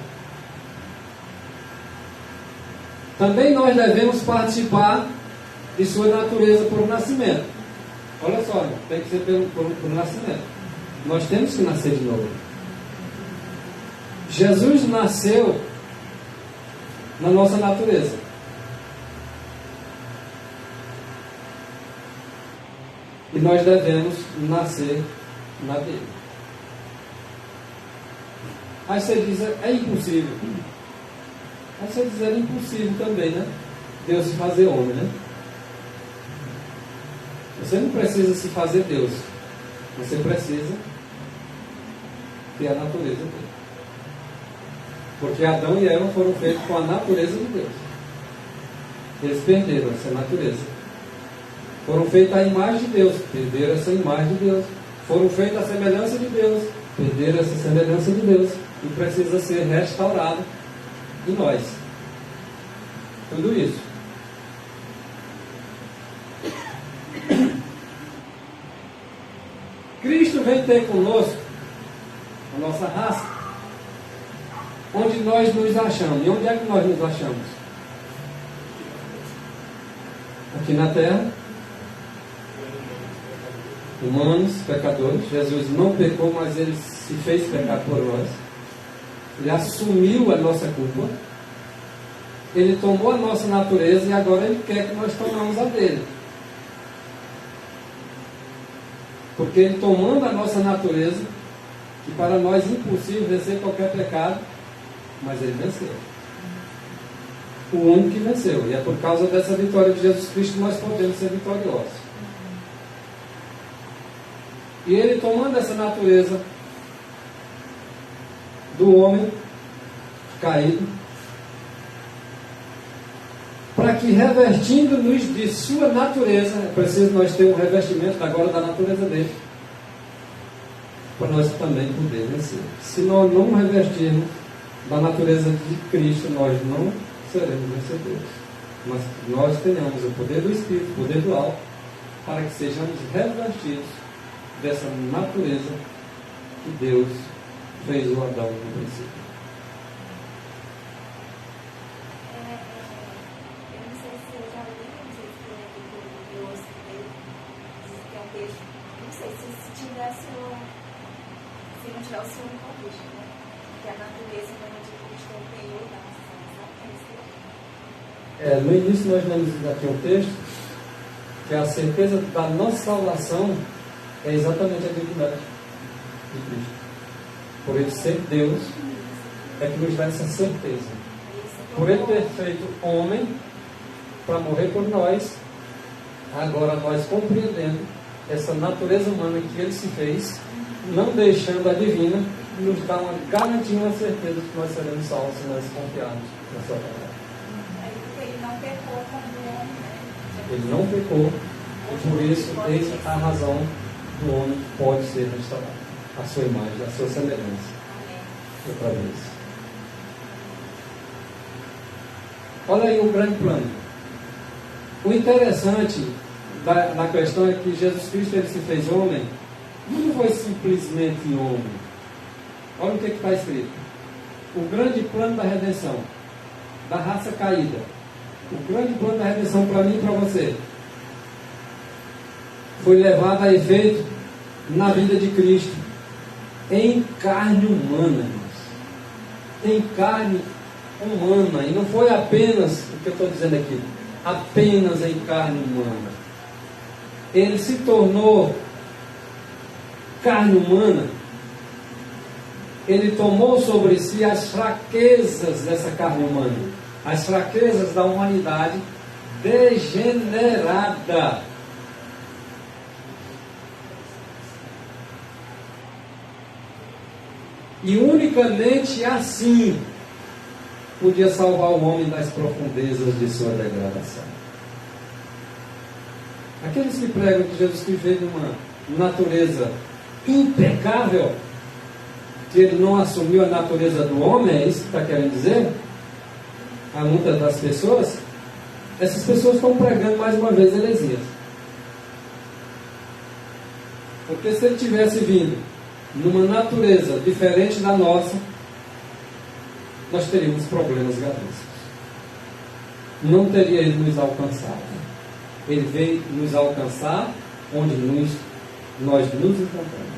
Também nós devemos participar de sua natureza por nascimento. Olha só, tem que ser por nascimento. Nós temos que nascer de novo. Jesus nasceu na nossa natureza. E nós devemos nascer na dele. Aí você diz, é impossível. Aí você diz, é impossível também, né? Deus se fazer homem, né? Você não precisa se fazer Deus. Você precisa ter a natureza dele. Porque Adão e Eva foram feitos com a natureza de Deus. Eles perderam essa natureza. Foram feitos à imagem de Deus, perderam essa imagem de Deus. Foram feitos à semelhança de Deus, perderam essa semelhança de Deus. E precisa ser restaurado em nós. Tudo isso. Cristo vem ter conosco a nossa raça, onde nós nos achamos. E onde é que nós nos achamos? Aqui na terra. Humanos, pecadores. Jesus não pecou, mas ele se fez pecar por nós. Ele assumiu a nossa culpa. Ele tomou a nossa natureza e agora ele quer que nós tomamos a dele. Porque ele tomando a nossa natureza, que para nós é impossível vencer qualquer pecado, mas ele venceu. O único que venceu. E é por causa dessa vitória de Jesus Cristo que nós podemos ser vitoriosos. E ele tomando essa natureza do homem caído, para que revestindo-nos de sua natureza, é preciso nós ter um revestimento agora da natureza dele, para nós também poder vencer. Se nós não revestirmos da natureza de Cristo, nós não seremos vencedores. Mas nós tenhamos o poder do Espírito, o poder do alto, para que sejamos revestidos dessa natureza que Deus fez o Adão no princípio. Eu não sei se eu já li, não sei se eu ouço dele, diz que é um texto, não sei se tivesse se não tivesse o seu convite, né? Que a natureza de Cristo é o Senhor da nação, sabe? No início nós lemos aqui um texto que a certeza da nossa salvação é exatamente a divindade de Cristo. Por ele ser Deus, é que nos dá essa certeza. Por ele ter feito homem para morrer por nós, agora nós compreendendo essa natureza humana que ele se fez, não deixando a divina, nos dá uma garantia, uma certeza de que nós seremos salvos se nós confiarmos na sua palavra. Ele não pecou como homem, né? Ele não pecou, e por isso, eis a razão do homem que pode ser restaurado. A sua imagem, a sua semelhança. Outra vez. Olha aí o grande plano. O interessante da questão é que Jesus Cristo, ele se fez homem, não foi simplesmente homem. Olha o que está escrito. O grande plano da redenção, da raça caída. O grande plano da redenção para mim e para você foi levado a efeito na vida de Cristo, em carne humana, irmãos. Em carne humana. E não foi apenas, o que eu estou dizendo aqui, apenas em carne humana. Ele se tornou carne humana. Ele tomou sobre si as fraquezas dessa carne humana, as fraquezas da humanidade degenerada. E unicamente assim podia salvar o homem das profundezas de sua degradação. Aqueles que pregam que Jesus Cristo veio de uma natureza impecável, que ele não assumiu a natureza do homem, é isso que está querendo dizer? A muitas das pessoas, essas pessoas estão pregando mais uma vez heresias. Porque se ele tivesse vindo numa natureza diferente da nossa, nós teríamos problemas gravíssimos. Não teria ele nos alcançado. Ele veio nos alcançar onde nós nos encontramos.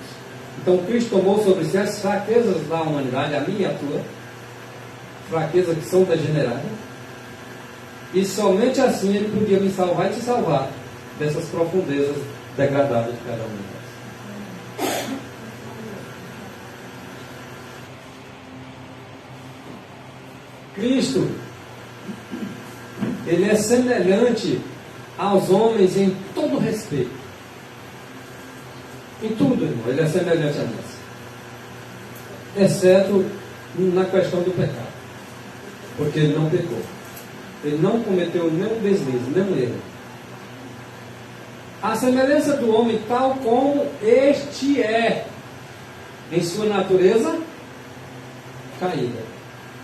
Então Cristo tomou sobre si as fraquezas da humanidade, a minha e a tua, fraquezas que são degeneradas, e somente assim ele podia me salvar e te salvar dessas profundezas degradadas de cada um de nós. Cristo, ele é semelhante aos homens em todo respeito. Em tudo, irmão, ele é semelhante a nós. Exceto na questão do pecado. Porque ele não pecou. Ele não cometeu nenhum deslize, nenhum erro. A semelhança do homem tal como este é, em sua natureza caída.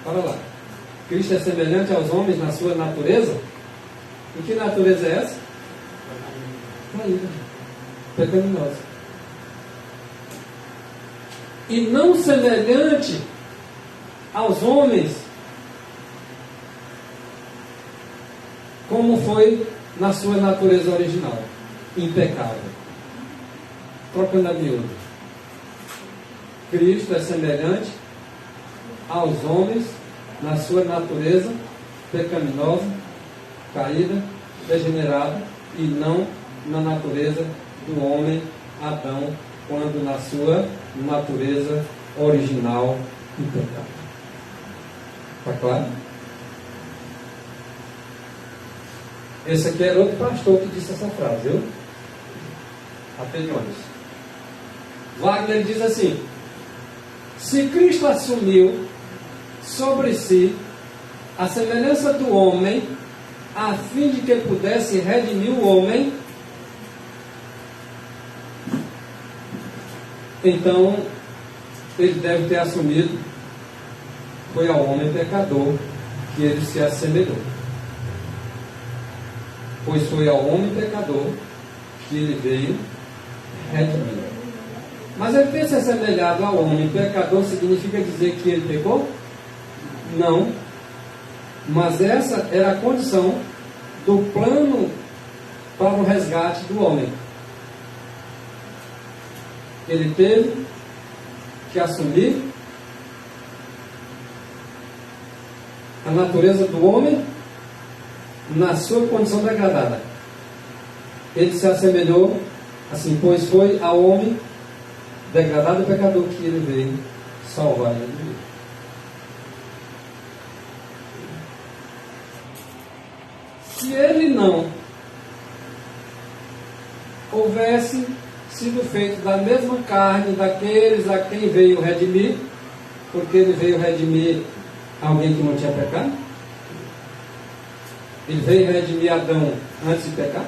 Olha lá. Cristo é semelhante aos homens na sua natureza. E que natureza é essa? Caída. Pecaminosa. E não semelhante aos homens, como foi na sua natureza original, impecável. Trocando a miúdo. Cristo é semelhante aos homens na sua natureza pecaminosa, caída, degenerada, e não na natureza do homem Adão, quando na sua natureza original impecável. Está claro? Esse aqui era outro pastor que disse essa frase, viu? Apeliões. Wagner diz assim: se Cristo assumiu sobre si a semelhança do homem, a fim de que pudesse redimir o homem, então ele deve ter assumido, foi ao homem pecador que ele se assemelhou. Pois foi ao homem pecador que ele veio redimir. Mas ele ter se assemelhado ao homem pecador significa dizer que ele pecou? Não. Mas essa era a condição do plano para o resgate do homem. Ele teve que assumir a natureza do homem na sua condição degradada. Ele se assemelhou assim, pois foi ao homem degradado e pecador que ele veio salvar ele. Se ele não houvesse sido feito da mesma carne daqueles a quem veio redimir, porque ele veio redimir alguém que não tinha pecado? Ele veio redimir Adão antes de pecar?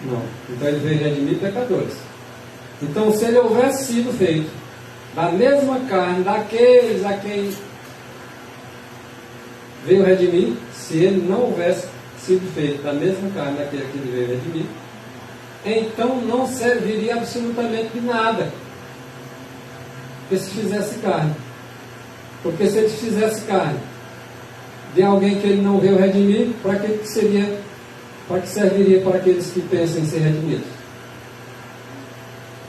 Não. Então ele veio redimir pecadores. Então, se ele houvesse sido feito da mesma carne daqueles a quem veio redimir, se ele não houvesse sido feito da mesma carne daquele que ele veio redimir, então não serviria absolutamente de nada que se fizesse carne. Porque se ele fizesse carne de alguém que ele não veio redimir, para que seria, para que serviria para aqueles que pensam em ser redimidos?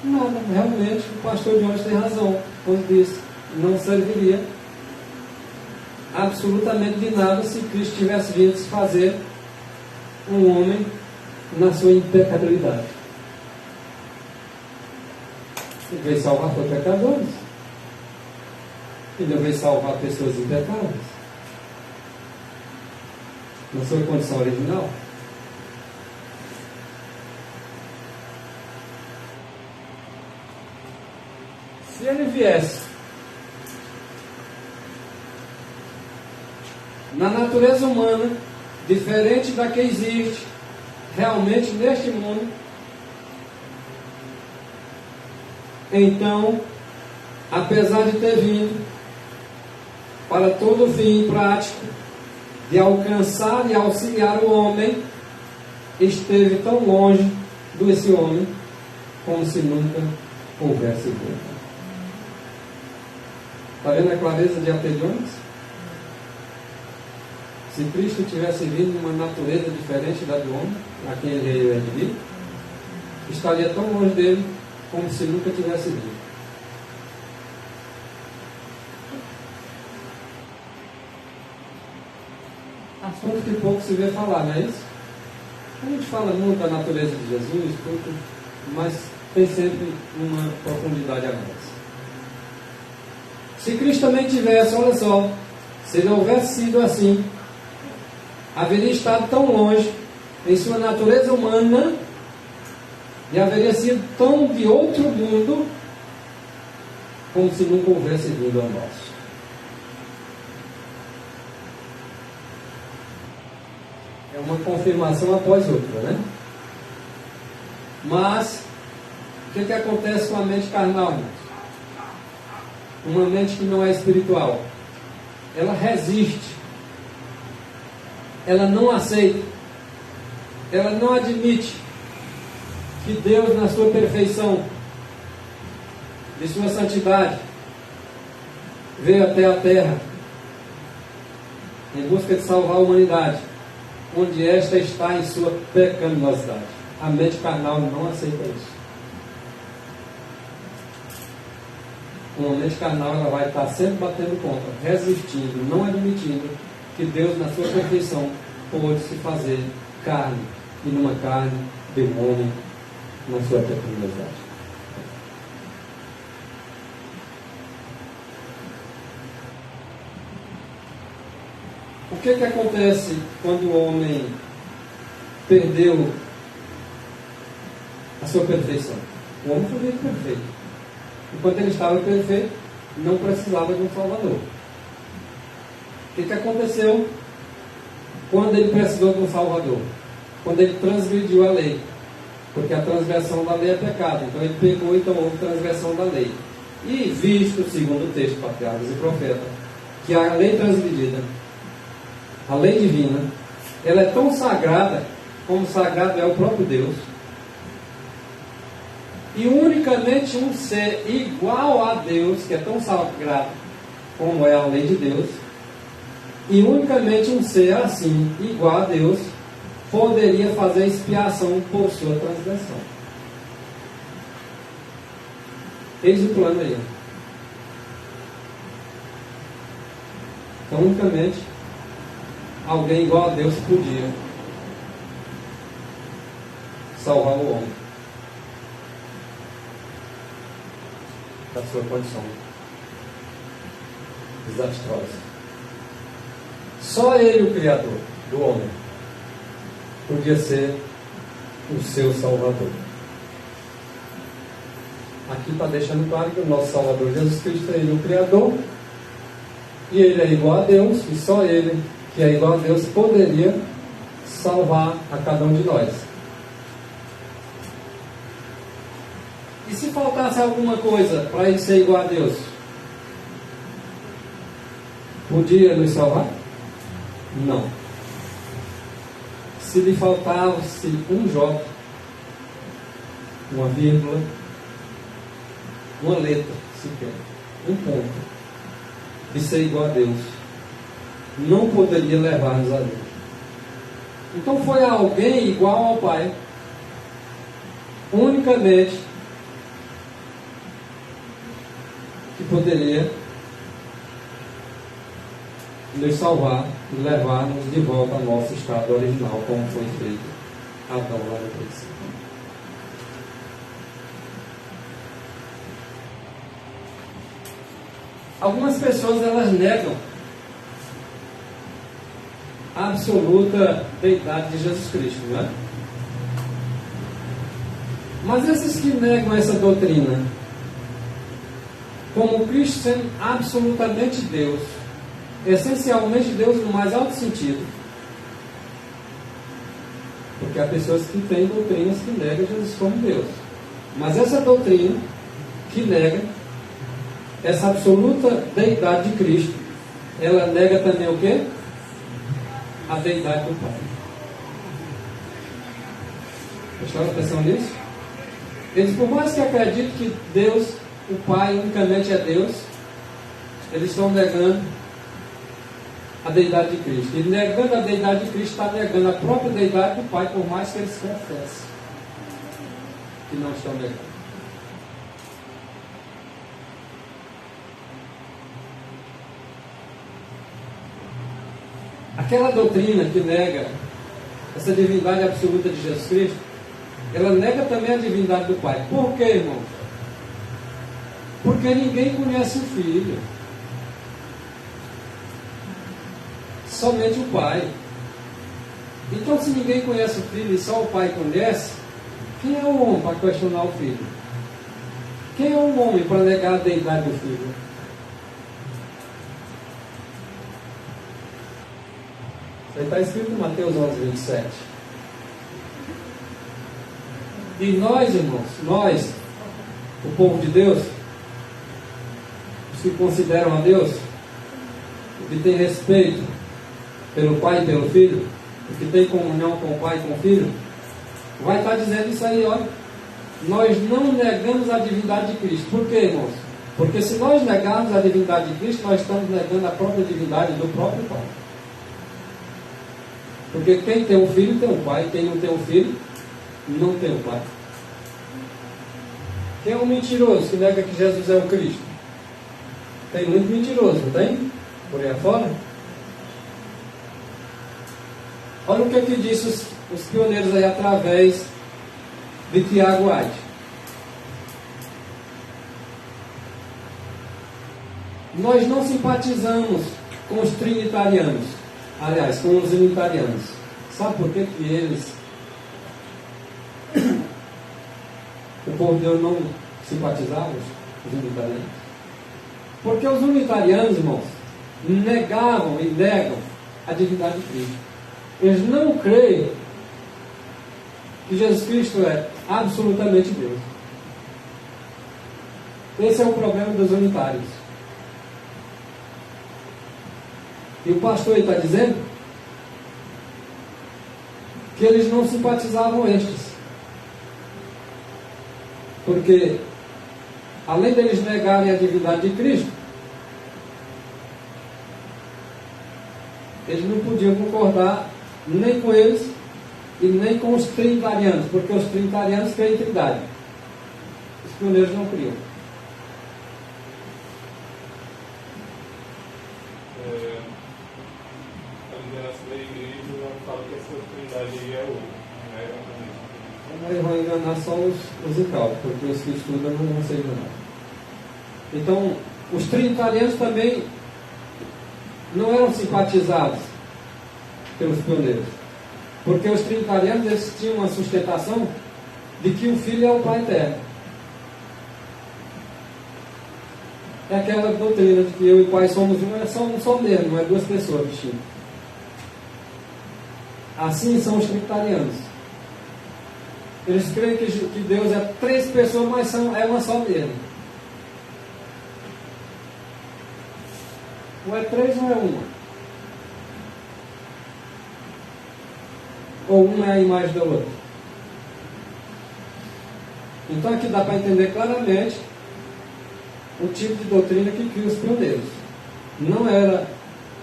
Nada, realmente o pastor Jones tem razão quando diz, não serviria absolutamente de nada se Cristo tivesse vindo se fazer um homem na sua impecabilidade. Ele veio salvar por pecadores. Ele não veio salvar pessoas impecáveis na sua condição original. Se ele viesse na natureza humana, diferente da que existe realmente neste mundo, então, apesar de ter vindo para todo o fim prático de alcançar e auxiliar o homem, esteve tão longe desse homem como se nunca houvesse vindo. Está vendo a clareza de Apeliões? Se Cristo tivesse vindo numa natureza diferente da do homem, a quem ele veio redimir, estaria tão longe dele como se nunca tivesse vindo. Assunto que pouco se vê falar, não é isso? A gente fala muito da natureza de Jesus, mas tem sempre uma profundidade a mais. Se Cristo também tivesse, olha só, se não houvesse sido assim, haveria estado tão longe em sua natureza humana e haveria sido tão de outro mundo como se nunca houvesse vindo ao nosso. É uma confirmação após outra, né? Mas o que acontece com a mente carnal, irmãos? Uma mente que não é espiritual, ela resiste, ela não aceita, ela não admite que Deus, na sua perfeição, de sua santidade, veio até a terra em busca de salvar a humanidade, onde esta está em sua pecaminosidade. A mente carnal não aceita isso. Uma mente carnal, ela vai estar sempre batendo contra, resistindo, não admitindo que Deus, na sua perfeição, pôde se fazer carne, e numa carne de um homem na sua pecaminosidade. O que acontece quando o homem perdeu a sua perfeição? O homem foi feito perfeito. Enquanto ele estava perfeito, não precisava de um Salvador. O que aconteceu quando ele precisou de um Salvador? Quando ele transgrediu a lei. Porque a transgressão da lei é pecado. Então ele pecou, então houve transgressão da lei. E visto, segundo o texto, patriarcas e profetas, que a lei transgredida, a lei divina, ela é tão sagrada como sagrado é o próprio Deus. E unicamente um ser igual a Deus, que é tão sagrado como é a lei de Deus, e unicamente um ser assim, igual a Deus, poderia fazer expiação por sua transgressão. Eis o plano aí. Então, unicamente alguém igual a Deus podia salvar o homem da sua condição desastrosa. Só ele, o Criador do homem, podia ser o seu Salvador. Aqui está deixando claro que o nosso Salvador Jesus Cristo é ele o Criador, e ele é igual a Deus, e só ele, que é igual a Deus, poderia salvar a cada um de nós. E se faltasse alguma coisa para ele ser igual a Deus, podia nos salvar? Não. se lhe faltasse um J, uma vírgula, uma letra sequer, um ponto, de ser igual a Deus, não poderia levar-nos a Deus. Então foi alguém igual ao Pai, unicamente, que poderia nos salvar e levar-nos de volta ao nosso estado original, como foi feito Adão lá no princípio. Algumas pessoas, elas negam a absoluta deidade de Jesus Cristo, não é? Mas esses que negam essa doutrina, como Cristo sendo absolutamente Deus, essencialmente Deus no mais alto sentido, porque há pessoas que têm doutrinas que negam Jesus como Deus, mas essa doutrina que nega essa absoluta deidade de Cristo, ela nega também o quê? A deidade do Pai. Prestaram atenção nisso? Eles, por mais que acreditem que Deus, o Pai, unicamente é Deus, eles estão negando a deidade de Cristo. E negando a deidade de Cristo, está negando a própria deidade do Pai, por mais que eles confessem que não estão negando. Aquela doutrina que nega essa divindade absoluta de Jesus Cristo, ela nega também a divindade do Pai. Por quê, irmão? Porque ninguém conhece o Filho. Somente o Pai. Então, se ninguém conhece o Filho e só o Pai conhece, quem é o homem para questionar o Filho? Quem é o homem para negar a deidade do Filho? Isso aí está escrito em Mateus 11:27. E nós, irmãos, nós, o povo de Deus, os que consideram a Deus, os que têm respeito pelo Pai e pelo Filho, os que têm comunhão com o Pai e com o Filho, vai estar dizendo isso aí, olha. Nós não negamos a divindade de Cristo. Por quê, irmãos? Porque se nós negarmos a divindade de Cristo, nós estamos negando a própria divindade do próprio Pai. Porque quem tem um filho tem um pai, quem não tem um filho não tem um pai. Quem é um mentiroso que nega que Jesus é o Cristo? Tem muito mentiroso, não tem? Por aí afora. Olha o que disse os pioneiros aí através de Tiago White. Nós não simpatizamos com os trinitarianos. Aliás, com os unitarianos. Sabe por que eles, o povo de Deus, não simpatizava os unitarianos? Porque os unitarianos, irmãos, negavam e negam a divindade de Cristo. Eles não creem que Jesus Cristo é absolutamente Deus. Esse é o problema dos unitários. E o pastor está dizendo que eles não simpatizavam estes. Porque, além deles negarem a divindade de Cristo, eles não podiam concordar nem com eles e nem com os trinitarianos, porque os trinitarianos creem em trindade. Os pioneiros não criam. Da igreja fala que essa trindade aí é outra, né? Eles vão enganar só os incautos, porque os que estudam não vão ser enganados. Então, os trinitarianos também não eram simpatizados pelos pioneiros, porque os trinitarianos eles tinham uma sustentação de que o Filho é o Pai eterno. É aquela doutrina de que eu e o Pai somos um, é só um só mesmo, não é duas pessoas distintas. Assim são os trinitarianos. Eles creem que Deus é três pessoas, mas é uma só mesmo. Ou é três ou é uma. Ou uma é a imagem da outra? Então aqui dá para entender claramente o tipo de doutrina que cria os pioneiros. Não era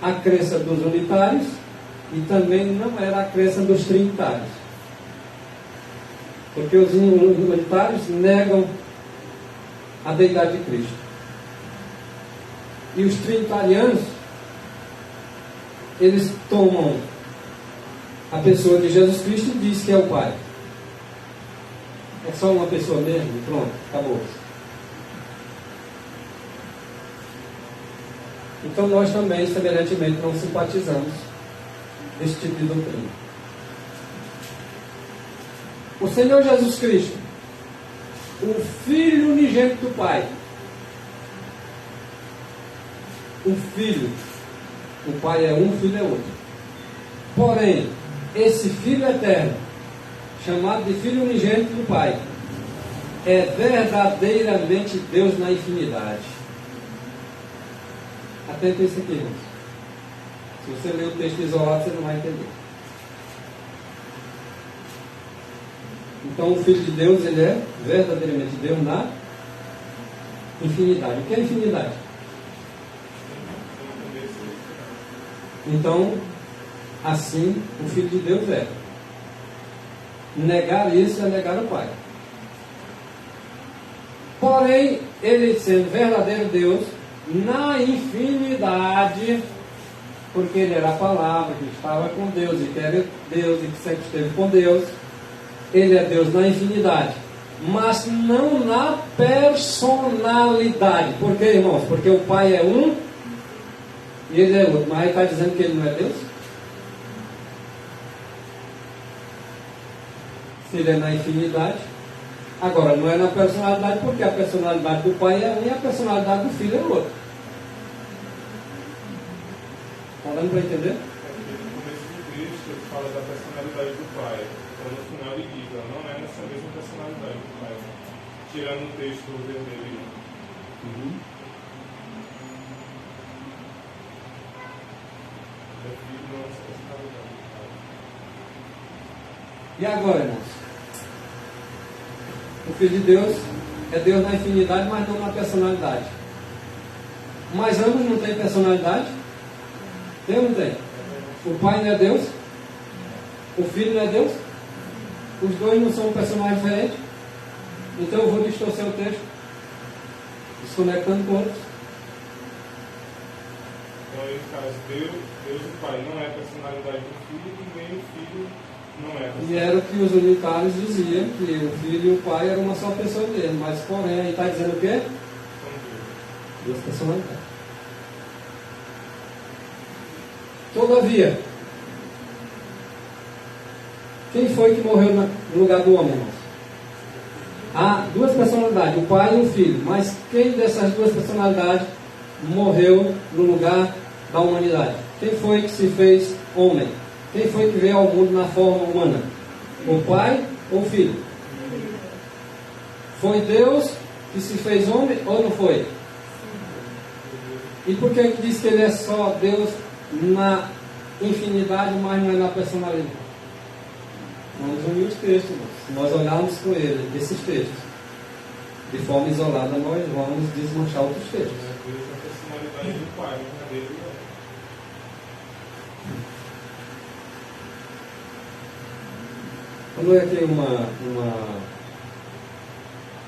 a crença dos unitários e também não era a crença dos trinitários. Porque os unitários negam a deidade de Cristo. E os trinitarianos, eles tomam a pessoa de Jesus Cristo e diz que é o Pai. É só uma pessoa mesmo? Pronto, acabou. Então nós também, semelhantemente, não simpatizamos desse tipo de doutrina. O Senhor Jesus Cristo, o Filho unigênito do Pai, o Filho, o Pai é um, o Filho é outro. Porém, esse Filho eterno, chamado de Filho unigênito do Pai, é verdadeiramente Deus na infinidade. Atenta isso aqui, irmãos. Se você ler o texto isolado, você não vai entender. Então, o Filho de Deus, ele é verdadeiramente Deus na infinidade. O que é infinidade? Então, assim, o Filho de Deus é. Negar isso é negar o Pai. Porém, ele sendo verdadeiro Deus, na infinidade, porque ele era a palavra que estava com Deus e que era Deus e que sempre esteve com Deus, ele é Deus na infinidade, mas não na personalidade. Por quê, irmãos? Porque o Pai é um e ele é outro. Mas ele está dizendo que ele não é Deus? Se ele é na infinidade, agora não é na personalidade, porque a personalidade do Pai é um e a personalidade do Filho é outro. Está dando para entender? No começo do texto ele fala da personalidade do Pai. Então no final ele diz, não é nessa mesma personalidade do Pai. Tirando o texto vermelho. O Filho não é essa personalidade do Pai. E agora, irmãos? O Filho de Deus é Deus na infinidade, mas não na personalidade. Mas ambos não têm personalidade? Tem ou não tem? O Pai não é Deus? O Filho não é Deus? Os dois não são personagens diferentes? Então eu vou distorcer o texto, desconectando com outros. Então, nesse caso, Deus o Pai não é a personalidade do Filho e nem o Filho não é a personalidade. E era o que os unitários diziam, que o Filho e o Pai eram uma só pessoa mesmo. Mas porém, aí está dizendo o quê? Duas personalidades. Todavia, quem foi que morreu no lugar do homem, irmãos? Há duas personalidades, o Pai e o Filho. Mas quem dessas duas personalidades morreu no lugar da humanidade? Quem foi que se fez homem? Quem foi que veio ao mundo na forma humana? O Pai ou o Filho? Foi Deus que se fez homem ou não foi? E por que diz que ele é só Deus na infinidade, mas não é na personalidade? Vamos unir os textos, irmãos. Se nós olharmos com ele, esses textos, de forma isolada, nós vamos desmanchar outros textos. Deus é a personalidade do Pai, não é dele. Vamos ler aqui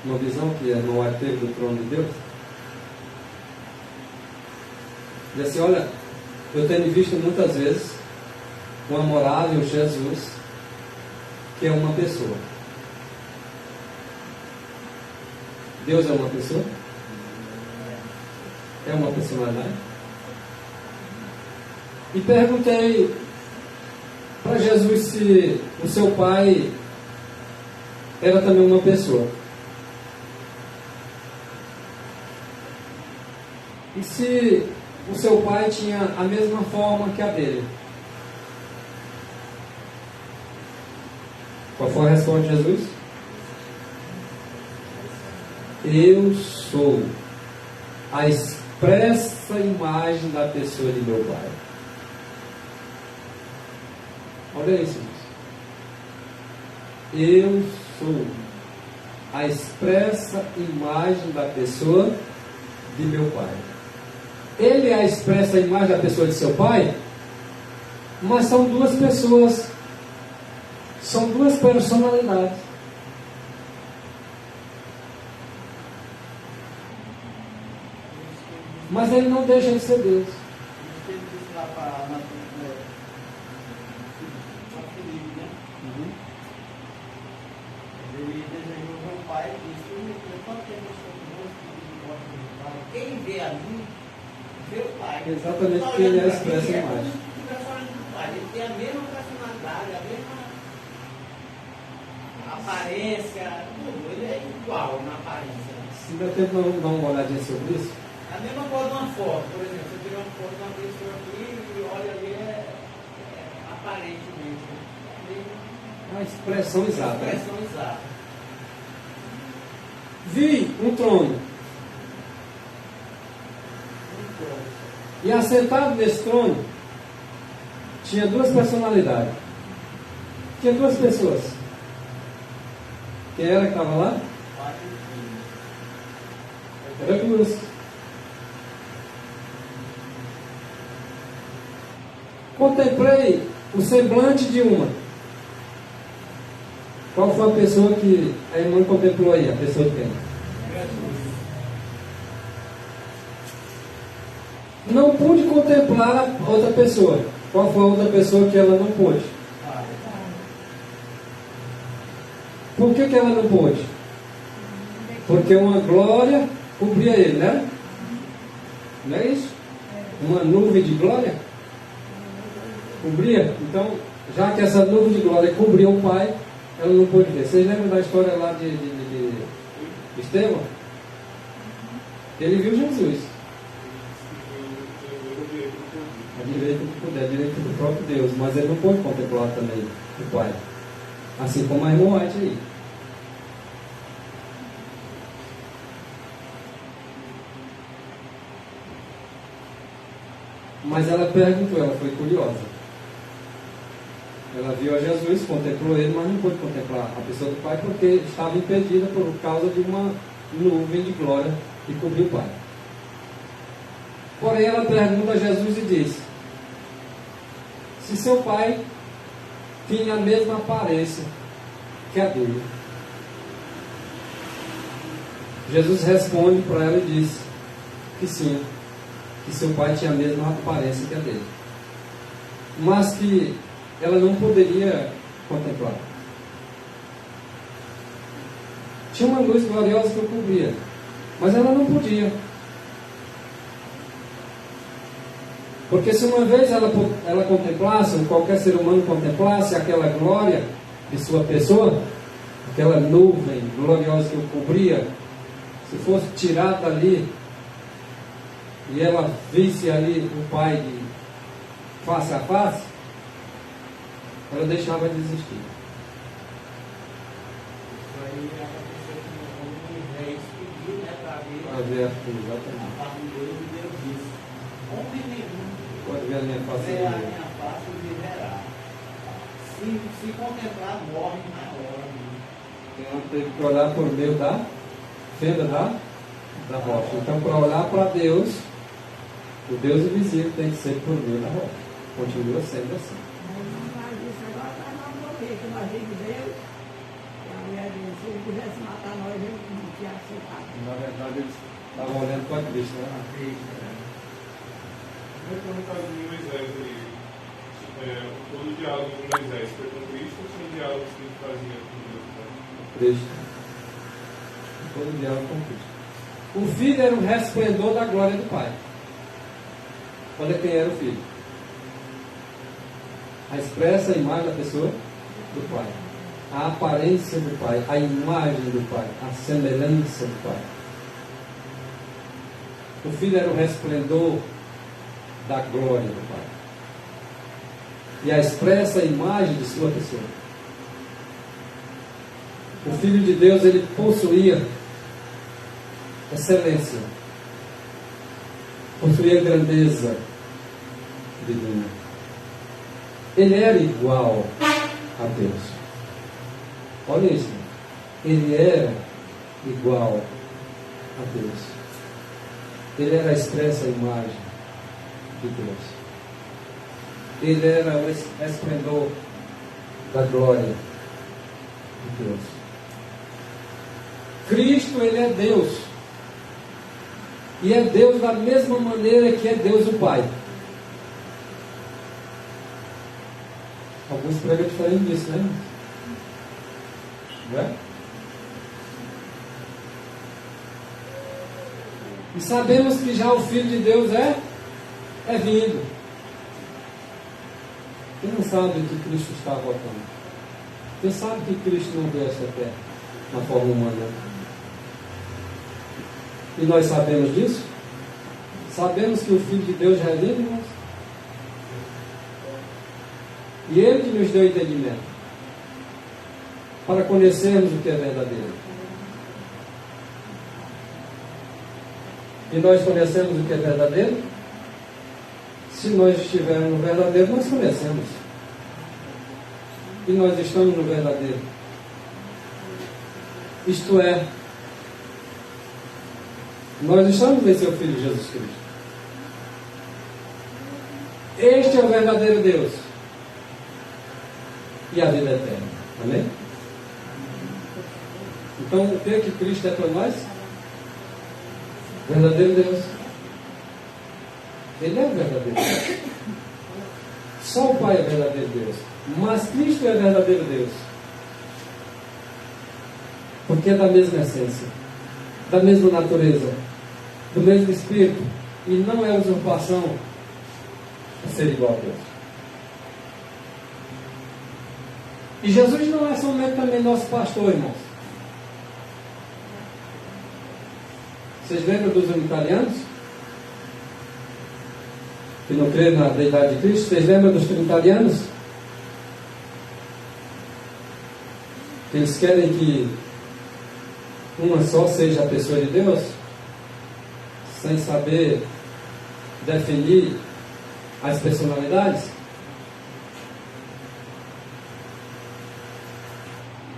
uma visão que a irmã White teve do trono de Deus. Diz assim, olha, eu tenho visto muitas vezes o amorável Jesus, que é uma pessoa. Deus é uma pessoa? É uma personalidade? E perguntei para Jesus se o seu pai era também uma pessoa. E se o seu pai tinha a mesma forma que a dele? Qual foi a resposta de Jesus? Eu sou a expressa imagem da pessoa de meu pai. Olha isso, irmãos. Eu sou a expressa imagem da pessoa de meu Pai. Ele é a expressa imagem da pessoa de seu Pai, mas são duas pessoas, são duas personalidades. Mas ele não deixa de ser Deus. Ele disse lá para Filipe, né? Ele desejou ver o Pai e disse: quanto tempo eu estou conosco? Quem vê a mim, vê o Pai. Exatamente porque ele é a expressa imagem. Ele tem a mesma personalidade, a mesma aparência, tudo. Ele é igual na aparência. Se der tempo, nós vamos dar uma olhadinha sobre isso. A mesma coisa de uma foto, por exemplo, você tira uma foto de uma pessoa aqui e olha ali, aparentemente, A expressão exata. a expressão exata. Vi um trono. E assentado nesse trono, tinha duas personalidades. Tinha duas pessoas. Quem era que estava lá? Era duas. Contemplei o semblante de uma. Qual foi a pessoa que a irmã contemplou aí? A pessoa de quem? Não pude contemplar a outra pessoa. Qual foi a outra pessoa que ela não pôde? Por que ela não pôde? Porque uma glória cobria ele, né? Não é isso? Uma nuvem de glória cobria. Então, já que essa nuvem de glória cobria o Pai, ela não pôde ver. Vocês lembram da história lá de Estevão? Ele viu Jesus. A direita do poder, a direita do próprio Deus, mas ele não pôde contemplar também o Pai. Assim como a irmã White aí. Mas ela perguntou, ela foi curiosa. Ela viu a Jesus, contemplou ele, mas não pôde contemplar a pessoa do Pai porque estava impedida por causa de uma nuvem de glória que cobriu o Pai. Porém, ela pergunta a Jesus e diz: se seu Pai tinha a mesma aparência que a dele? Jesus responde para ela e diz que sim, que seu Pai tinha a mesma aparência que a dele, mas que ela não poderia contemplar. Tinha uma luz gloriosa que o cobria, mas ela não podia. Porque se uma vez ela contemplasse, ou qualquer ser humano contemplasse aquela glória de sua pessoa, aquela nuvem gloriosa que o cobria, se fosse tirada dali e ela visse ali o Pai de face a face, ela deixava de existir. Isso aí aconteceu com o Moisés pediu, né, para Para ver ver exatamente. a parte de Deus, e Deus disse: homem nenhum Pode ver a minha face. vê a minha face e viverá. Se contemplar, morre na hora. Então teve que olhar por meio da fenda da rocha. Então, para olhar para Deus, o Deus invisível tem que ser por meio da rocha. Continua sendo assim. Na verdade, eles estavam olhando para Cristo, né? No caso de Moisés, todo o diálogo de Moisés foi com Cristo ou são diálogos que ele fazia com Deus? Cristo. Todo diálogo com Cristo. O Filho era um resplendor da glória do Pai. Olha quem era o Filho. A expressa imagem da pessoa do Pai. A aparência do Pai. A imagem do Pai. A semelhança do Pai. O Filho era o resplendor da glória do Pai. E a expressa imagem de sua pessoa. O Filho de Deus, ele possuía excelência. Possuía grandeza divina. Ele era igual a Deus. Olha isso. Ele era igual a Deus. Ele era a expressa imagem de Deus. Ele era o esplendor da glória de Deus. Cristo, ele é Deus. E é Deus da mesma maneira que é Deus o Pai. Alguns pregam diferente disso, né? Não é? E sabemos que já o Filho de Deus é vindo. Quem não sabe que Cristo está voltando? Quem sabe que Cristo não veio a esta terra na forma humana? E nós sabemos disso? Sabemos que o Filho de Deus já é vindo, irmãos? E Ele que nos deu entendimento para conhecermos o que é verdadeiro. E nós conhecemos o que é verdadeiro? Se nós estivermos no verdadeiro, nós conhecemos. E nós estamos no verdadeiro. Isto é, nós estamos em seu Filho Jesus Cristo. Este é o verdadeiro Deus e a vida eterna. Amém? Então, o que é que Cristo é para nós? Verdadeiro Deus. Ele é o verdadeiro Deus. Só o Pai é verdadeiro Deus. Mas Cristo é verdadeiro Deus. Porque é da mesma essência, da mesma natureza, do mesmo Espírito. E não é usurpação ser igual a Deus. E Jesus não é somente também nosso pastor, irmãos. Vocês lembram dos unitarianos? Que não creem na deidade de Cristo? Vocês lembram dos trinitarianos? Eles querem que uma só seja a pessoa de Deus, sem saber definir as personalidades.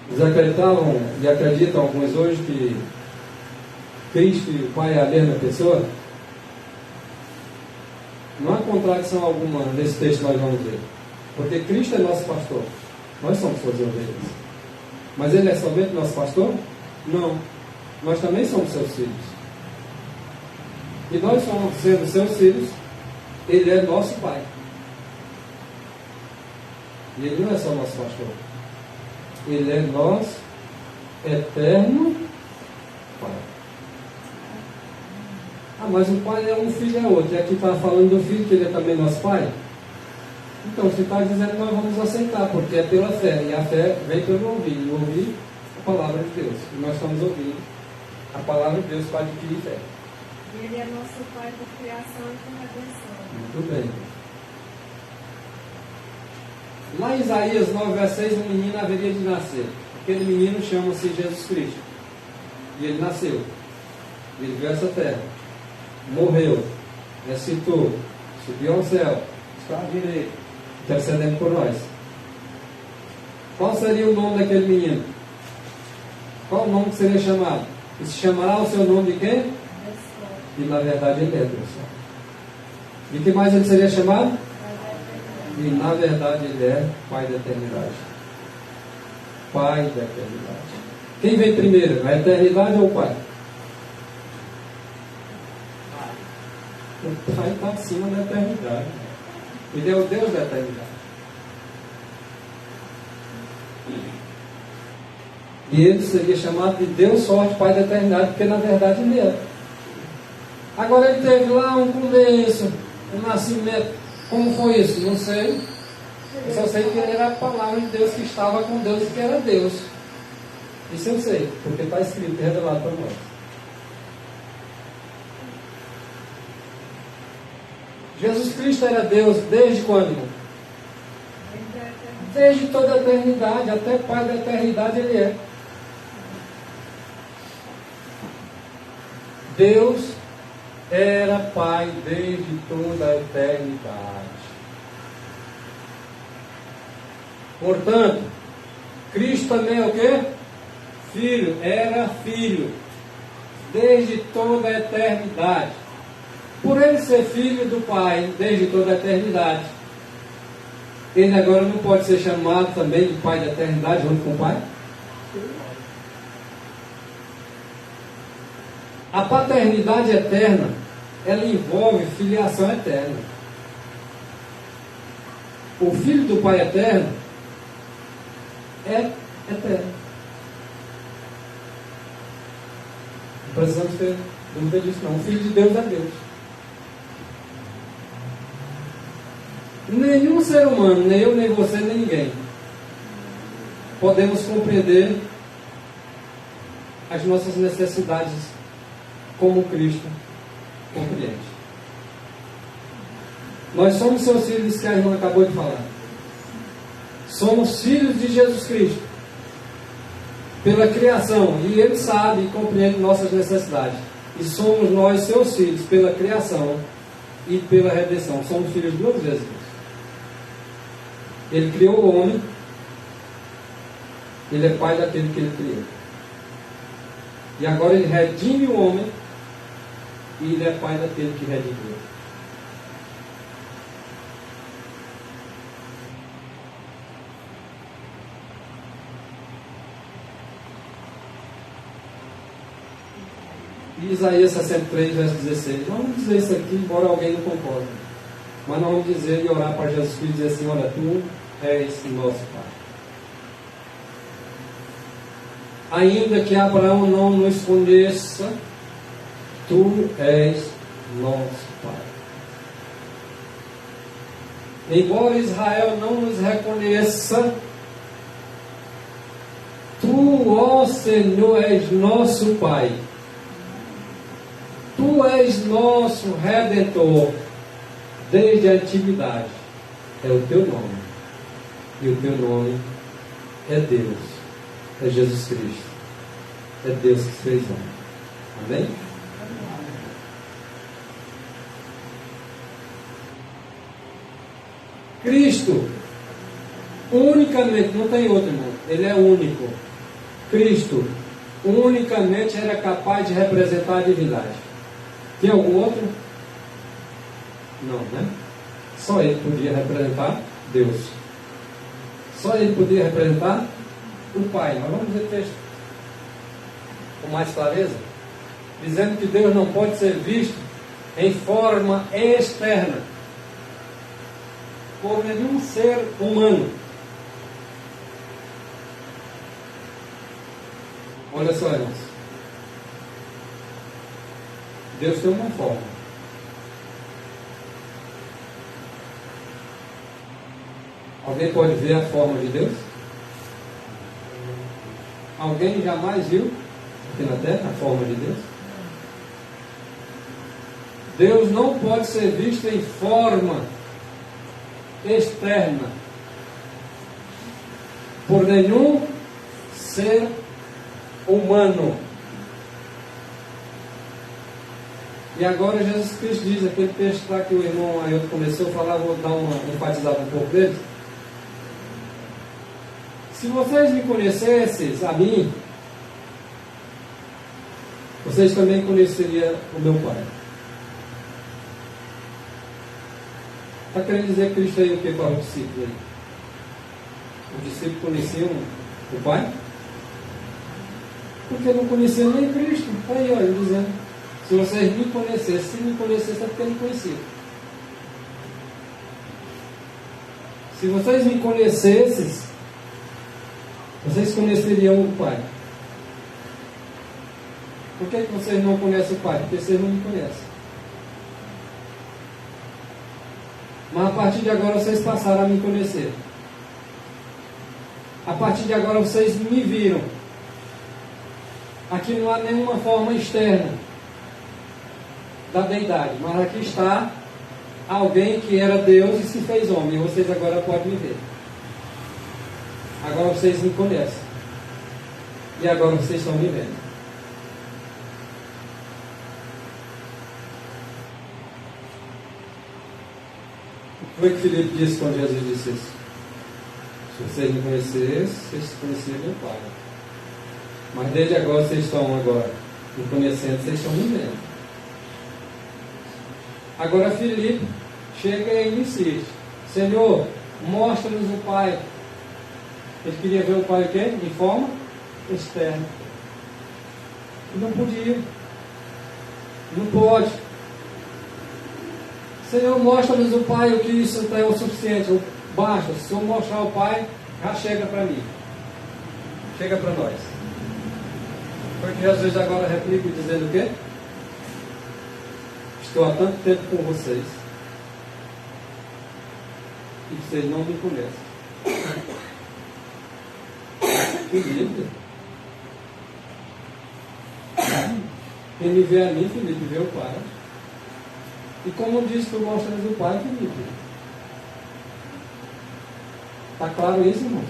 Eles acreditavam e acreditam alguns hoje que Cristo e o Pai é a mesma pessoa. Não há contradição alguma nesse texto que nós vamos ver. Porque Cristo é nosso pastor. Nós somos suas ovelhas. Mas Ele é somente nosso pastor? Não. Nós também somos seus filhos. E nós somos sendo seus filhos, Ele é nosso Pai. E Ele não é só nosso pastor. Ele é nosso eterno Pai. Ah, mas o Pai é um, filho é outro. E aqui está falando do Filho, que Ele é também nosso Pai. Então, se está dizendo, nós vamos aceitar, porque é pela fé. E a fé vem pelo ouvir. E ouvir a palavra de Deus. E nós estamos ouvindo a palavra de Deus para adquirir fé. Ele é nosso Pai por criação e por redenção. Muito bem. Lá em Isaías 9, verso 6, um menino haveria de nascer. Aquele menino chama-se Jesus Cristo. E ele nasceu. Ele veio a essa terra. Morreu. Ressuscitou. Subiu ao céu. Está à direita. Intercedendo por nós. Qual seria o nome daquele menino? Qual o nome que seria chamado? E se chamará o seu nome de quem? E na verdade ele é Deus. E que mais ele seria chamado? E na verdade ele é Pai da eternidade. Pai da eternidade. Quem vem primeiro? A eternidade ou o Pai? O Pai está acima da eternidade. Ele é o Deus da eternidade. E ele seria chamado de Deus forte, Pai da eternidade, porque na verdade ele é. Agora ele teve lá um começo, um nascimento. Como foi isso? Não sei. Eu só sei que ele era a palavra de Deus que estava com Deus e que era Deus. Isso eu sei, porque está escrito e revelado para nós. Jesus Cristo era Deus desde quando? Desde toda a eternidade, até Pai da eternidade ele é. Deus era Pai desde toda a eternidade. Portanto, Cristo também é o quê? Filho, era filho, desde toda a eternidade. Por ele ser filho do Pai, desde toda a eternidade, ele agora não pode ser chamado também de Pai da eternidade, junto com o Pai? A paternidade eterna, ela envolve filiação eterna. O filho do Pai eterno é eterno. Não precisamos ter dúvida disso, não. O filho de Deus é Deus. Nenhum ser humano, nem eu, nem você, nem ninguém, podemos compreender as nossas necessidades como Cristo compreende. Nós somos seus filhos, que a irmã acabou de falar. Somos filhos de Jesus Cristo pela criação, e Ele sabe e compreende nossas necessidades. E somos nós seus filhos pela criação e pela redenção. Somos filhos duas vezes. Ele criou o homem, Ele é pai daquele que Ele criou. E agora Ele redime o homem, e Ele é pai daquele que redimiu. E Isaías 63, verso 16. Nós vamos dizer isso aqui, embora alguém não concorde. Mas nós vamos dizer e orar para Jesus Cristo e dizer assim: olha, Tu és nosso Pai. Ainda que Abraão não nos conheça, Tu és nosso Pai. Embora Israel não nos reconheça, Tu, ó Senhor, és nosso Pai. Tu és nosso Redentor desde a antiguidade. É o Teu nome. E o Teu nome é Deus. É Jesus Cristo. É Deus que se fez homem. Amém? Cristo, unicamente, não tem outro, irmão. Ele é único. Cristo, unicamente era capaz de representar a divindade. Tem algum outro? Não, né? Só Ele podia representar Deus. Só Ele podia representar o Pai. Nós vamos ver o texto com mais clareza, dizendo que Deus não pode ser visto em forma externa por nenhum ser humano. Olha só, irmãos. Deus tem uma forma. Alguém pode ver a forma de Deus? Alguém jamais viu aqui na terra a forma de Deus? Deus não pode ser visto em forma externa por nenhum ser humano. E agora Jesus Cristo diz, aquele texto lá que o irmão Ailton começou a falar, vou dar uma enfatizada um pouco dele. Se vocês me conhecessem a mim, vocês também conheceriam o meu Pai. Está querendo dizer que Cristo aí o que para o discípulo? Os discípulos conheciam o Pai? Porque não conheciam nem Cristo. Está aí, olha, dizendo. Se vocês me conhecessem, se me conhecessem é porque me conheciam. Se vocês me conhecessem, vocês conheceriam o Pai. Por que vocês não conhecem o Pai? Porque vocês não me conhecem. Mas a partir de agora vocês passaram a me conhecer. A partir de agora vocês me viram. Aqui não há nenhuma forma externa da deidade, mas aqui está alguém que era Deus e se fez homem. E vocês agora podem me ver. Agora vocês me conhecem. E agora vocês estão me vendo. O que foi que Filipe disse quando Jesus disse isso? Se vocês me conhecessem, vocês conheciam meu Pai. Mas desde agora vocês estão agora me conhecendo, vocês estão me vendo. Agora Filipe chega e insiste: Senhor, mostra-nos o Pai. Ele queria ver o Pai o quê? De forma externa. E não podia. Não pode. Senhor, mostra-nos o Pai, o que isso é o suficiente. Basta, se eu mostrar o Pai, já chega para mim. Chega para nós. Foi que Jesus agora replica dizendo o quê? Estou há tanto tempo com vocês e vocês não me conhecem. Que lindo. Quem me vê a mim, Filipe, vê o Pai. E como diz que mostra-nos o Pai, Filipe? Está claro isso, irmãos?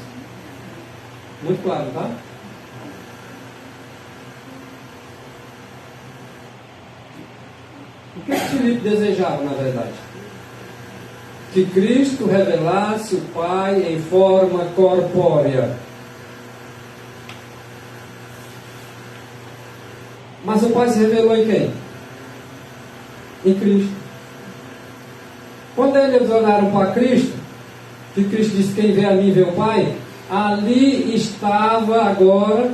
Muito claro, tá? O que Filipe desejava, na verdade? Que Cristo revelasse o Pai em forma corpórea. Mas o Pai se revelou em quem? Em Cristo. Quando eles olharam para Cristo, que Cristo disse: quem vê a mim vê o Pai, ali estava agora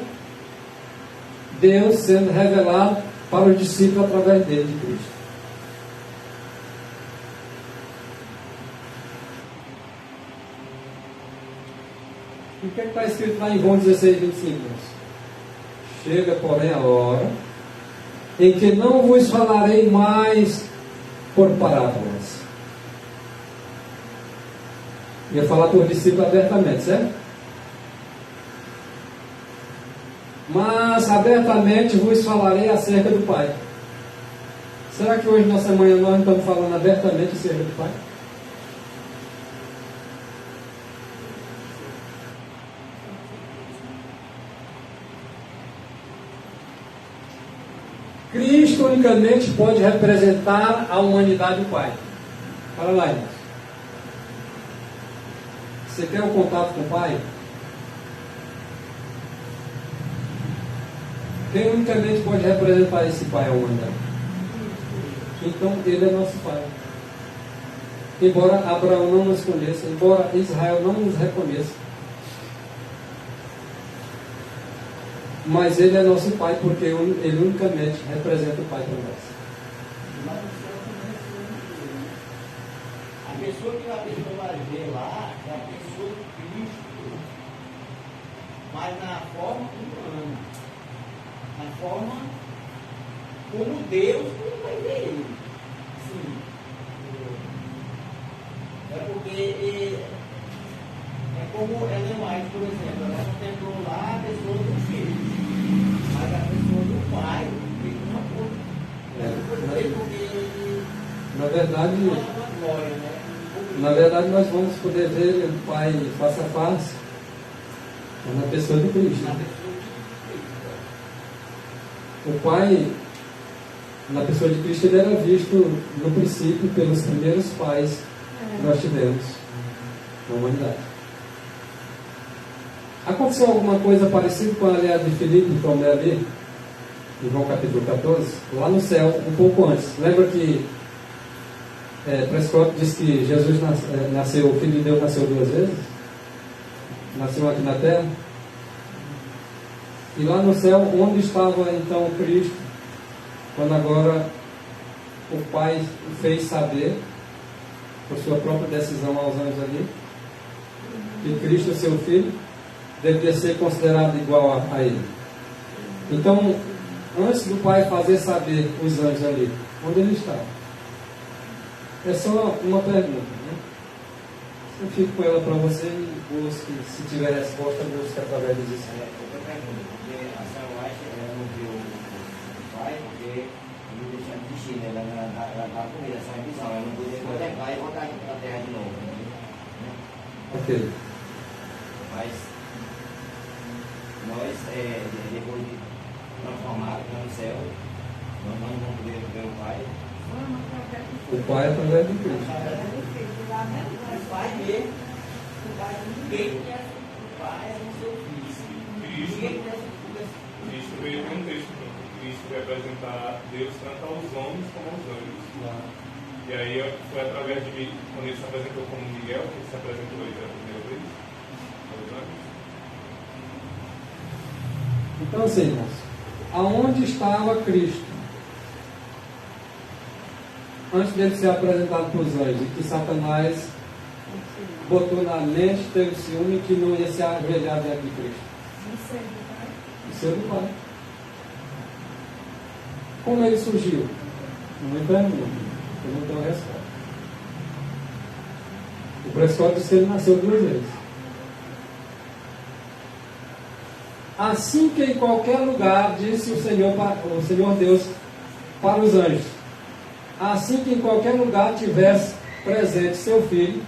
Deus sendo revelado para os discípulos através dele, de Cristo. E o que está escrito lá em João 16, 25? Chega, porém, a hora em que não vos falarei mais por parábolas. Ia falar por discípulos abertamente, certo? Mas abertamente vos falarei acerca do Pai. Será que hoje, nessa manhã, nós não estamos falando abertamente acerca do Pai? Cristo unicamente pode representar a humanidade do Pai. Fala lá, irmãos. Você quer um contato com o Pai? Quem unicamente pode representar esse Pai à humanidade? Então, Ele é nosso Pai. Embora Abraão não nos conheça, embora Israel não nos reconheça, mas Ele é nosso Pai, porque Ele unicamente representa o Pai para nós. A pessoa que a pessoa vai ver lá é a pessoa de Cristo, mas na forma humana, na forma como Deus não vai ver ele. Sim. É porque é como ela é mais, por exemplo, ela contemplou lá a pessoa do filho, mas a pessoa do pai fica uma coisa. Na verdade, Uma glória, né? na verdade, nós vamos poder ver o Pai face a face na pessoa de Cristo. Na pessoa de Cristo. O Pai, na pessoa de Cristo, ele era visto no princípio pelos primeiros pais que nós tivemos na humanidade. Aconteceu alguma coisa parecida com a aliada de Filipe e Tomé ali, em João capítulo 14, lá no céu, um pouco antes. Lembra que Prescott disse que Jesus nasceu, o Filho de Deus nasceu 2 vezes? Nasceu aqui na terra. E lá no céu, onde estava então Cristo, quando agora o Pai o fez saber, por sua própria decisão aos anjos ali, que Cristo, seu Filho, deveria ser considerado igual a Ele. Então, antes do Pai fazer saber os anjos ali, onde Ele estava? É só uma pergunta, né? Eu fico com ela para você e busque, se tiver resposta, busque através dos Espíritos. Outra pergunta, porque a senhora acha que ela não viu o pai, porque ele deixou de existir, né? Ela estava com ele, essa visão, ela não podia contemplar e voltar aqui para a terra de novo, né? Ok. Mas nós, depois de transformados no céu, nós não vamos poder ver o pai. O Pai é através de Cristo. O pai mesmo, o pai de ninguém. Pai no seu Filho. Cristo veio ter um texto pronto. Cristo vai apresentar Deus tanto aos homens como aos anjos. E aí foi através de quando ele se apresentou como Miguel, que ele se apresentou aí pela primeira vez aos anjos. Então, assim, irmãos, aonde estava Cristo antes dele ser apresentado para os anjos, e que Satanás botou na mente, teve ciúme, que não ia se ajoelhar diante de Cristo? O ser do Pai. Como ele surgiu? Não me pergunto, eu não tenho resposta. O Prescott disse que ele nasceu 2 vezes. Assim que em qualquer lugar, disse o Senhor Deus para os anjos, assim que em qualquer lugar tivesse presente seu filho,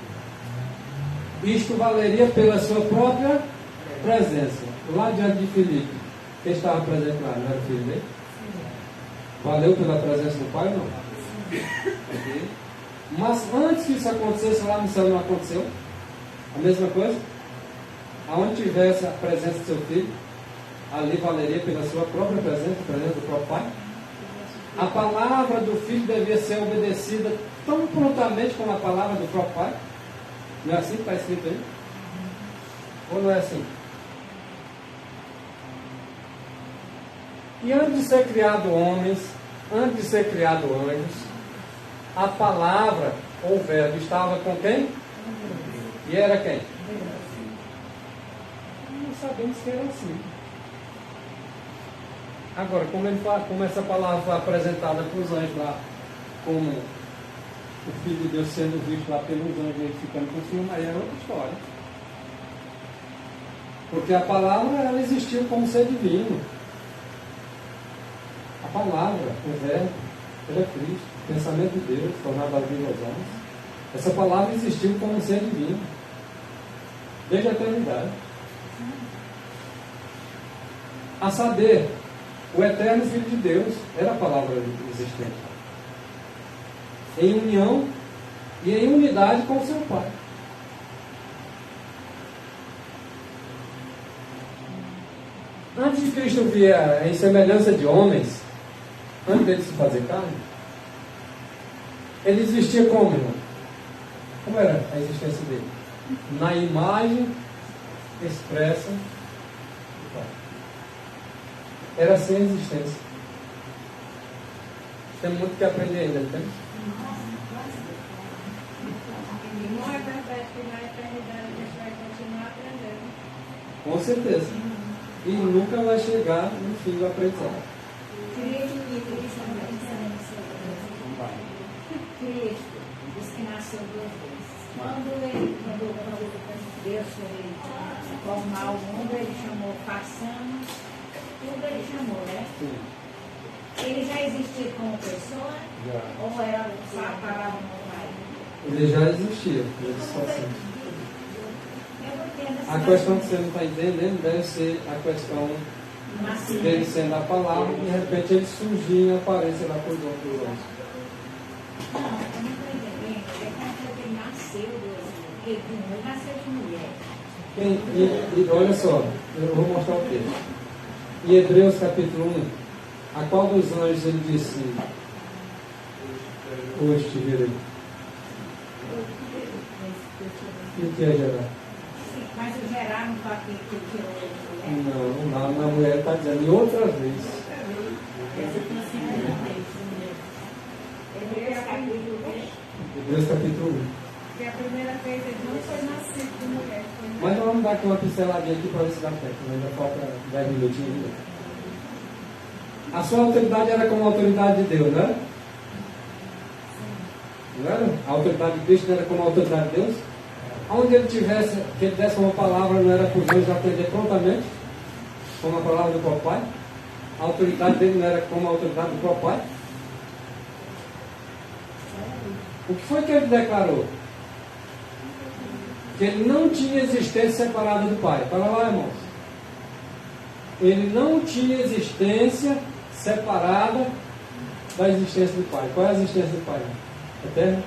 isto valeria pela sua própria presença. Lá diante de Filipe, quem estava presente lá? Não era o filho dele? Valeu pela presença do Pai ou não? Okay. Mas antes que isso acontecesse, lá no céu não aconteceu? A mesma coisa? Aonde tivesse a presença do seu filho, ali valeria pela sua própria presença, a presença do próprio Pai? A palavra do Filho devia ser obedecida tão prontamente como a palavra do próprio Pai? Não é assim que está escrito aí? Ou não é assim? E antes de ser criado homens, antes de ser criado anjos, a palavra ou o verbo estava com quem? E era quem? Não sabemos que era assim. Agora, como essa palavra foi apresentada para os anjos lá, como o Filho de Deus sendo visto lá pelos anjos e ficando com ciúme, aí é outra história. Porque a palavra, ela existiu como ser divino. A palavra, o verbo, era Cristo, o pensamento de Deus, tornado aos vivos aos homens. Essa palavra existiu como ser divino, desde a eternidade. A saber, o eterno Filho de Deus era a palavra existente, em união e em unidade com o seu Pai. Antes de Cristo vir em semelhança de homens, antes dele se fazer carne, ele existia como, irmão? Como era a existência dele? Na imagem expressa do Pai. Era sem existência. Tem muito que aprender ainda, não tem? Não é verdade que na eternidade a gente vai continuar aprendendo. Com certeza. E nunca vai chegar no fim do aprendizado. Cristo diz que nasceu 2 vezes. Quando Deus foi formar o mundo, ele chamou façamos, tudo ele chamou, né? Sim. Ele já existia como pessoa? Já. Ou era só a palavra no Pai? Ele já existia. Ele só assim. A questão que você não está entendendo deve ser a questão dele sendo a palavra e de repente ele surgir em aparência lá por outros homens. Não, eu não estou entendendo. É como ele nasceu ele nasceu de mulher. E olha só, eu vou mostrar o texto. Em Hebreus capítulo 1, a qual dos anjos ele disse: hoje te verei. E o que é gerar? Sim, mas o gerar não está aqui que tirou ele mulher? Não, na mulher está dizendo, e outra vez. Hebreus capítulo 1. Hebreus capítulo 1. Porque a primeira vez ele não foi nascido de mulher. Mas nós vamos dar aqui uma pinceladinha aqui para ver se dá tempo. Ainda falta 10 minutinhos ainda. A sua autoridade era como a autoridade de Deus, não era? Não era? A autoridade de Cristo não era como a autoridade de Deus? Onde ele tivesse, que ele desse uma palavra, não era para os anjos aprender prontamente, como a palavra do próprio Pai? A autoridade dele não era como a autoridade do próprio Pai? O que foi que ele declarou? Que ele não tinha existência separada do Pai. Para lá, irmãos. Ele não tinha existência separada da existência do Pai. Qual é a existência do Pai? Eterna?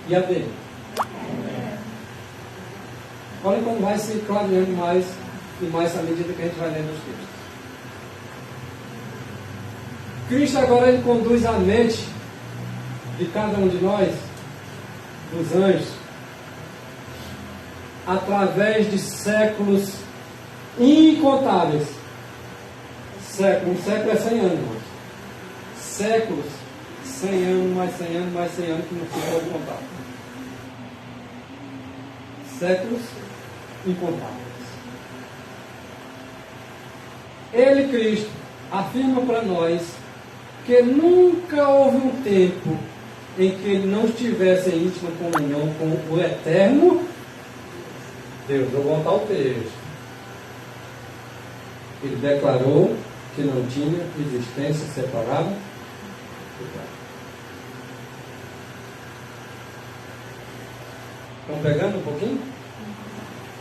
E a dele? Olha como vai se clareando mais e mais à medida que a gente vai lendo os textos. Cristo agora ele conduz a mente de cada um de nós, dos anjos, através de séculos incontáveis. Um século é 100 anos, irmãos. Séculos, 100 anos, mais 100 anos, mais 100 anos, que não se pode contar. Séculos incontáveis. Ele, Cristo, afirma para nós que nunca houve um tempo em que ele não estivesse em íntima comunhão com o eterno Deus. Vou voltar ao texto. Ele declarou que não tinha existência separada do Pai. Estão pegando um pouquinho?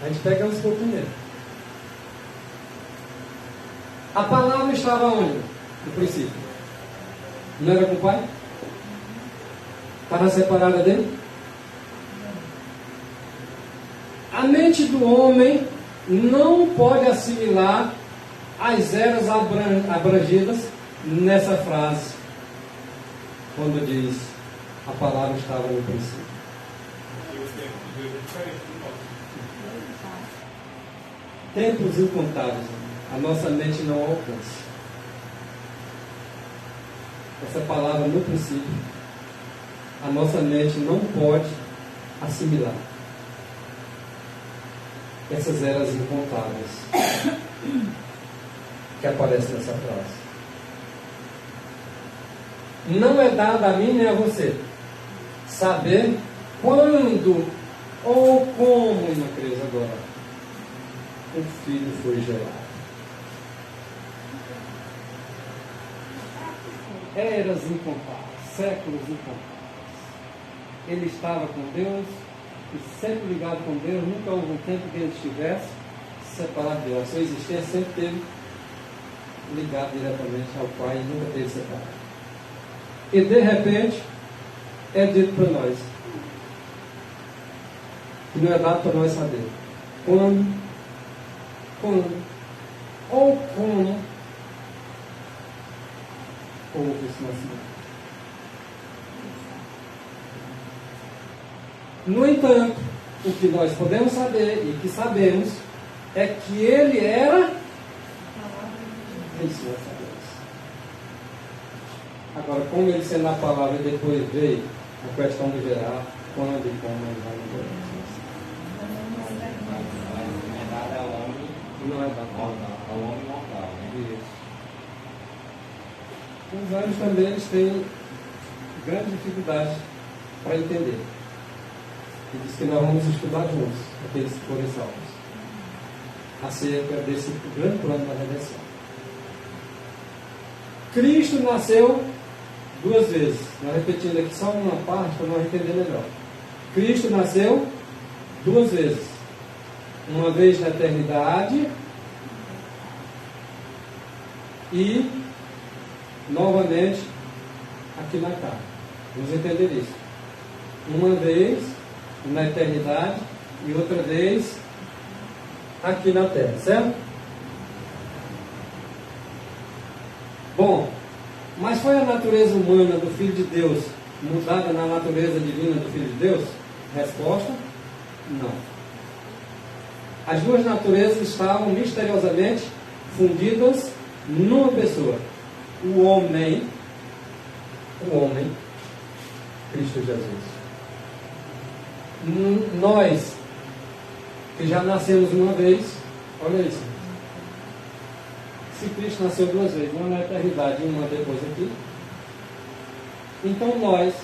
A gente pega um pouquinho mesmo. A palavra estava onde? No princípio. Não era com o Pai? Estava separada dele? A mente do homem não pode assimilar as eras abrangidas nessa frase, quando diz a palavra estava no princípio. E os tempos de Deus é diferente do nosso. Tempos incontáveis, a nossa mente não alcança. Essa palavra no princípio, a nossa mente não pode assimilar essas eras incontáveis que aparecem nessa frase. Não é dado a mim nem a você saber quando ou como, irmã Cris, agora o filho foi gerado. Eras incontáveis, séculos incontáveis. Ele estava com Deus e sempre ligado com Deus. Nunca houve um tempo que ele estivesse separado de Deus. A sua existência sempre teve ligado diretamente ao Pai e nunca teve separado. E de repente é dito para nós que não é dado para nós saber quando ou como houve esse nascimento. No entanto, o que nós podemos saber e que sabemos é que ele era isso nós sabemos. Agora, como ele sendo a palavra e depois veio a questão do gerar, quando e como ele vai nos Não é dado ao homem não é da mortal, ao homem mortal, né? Isso. Os anjos também eles têm grande dificuldade para entender. E diz que nós vamos estudar juntos, aqueles que forem salvos, acerca desse grande plano da redenção. Cristo nasceu duas vezes. Nós repetindo aqui só uma parte para nós entender melhor. Cristo nasceu duas vezes. Uma vez na eternidade e novamente aqui na carne. Vamos entender isso. Uma vez na eternidade e outra vez aqui na terra, certo? Bom, mas foi a natureza humana do Filho de Deus mudada na natureza divina do Filho de Deus? Resposta: não. As duas naturezas estavam misteriosamente fundidas numa pessoa. O homem, Cristo Jesus. Nós, que já nascemos uma vez, olha isso. Se Cristo nasceu duas vezes, uma na eternidade e uma depois aqui, então nós,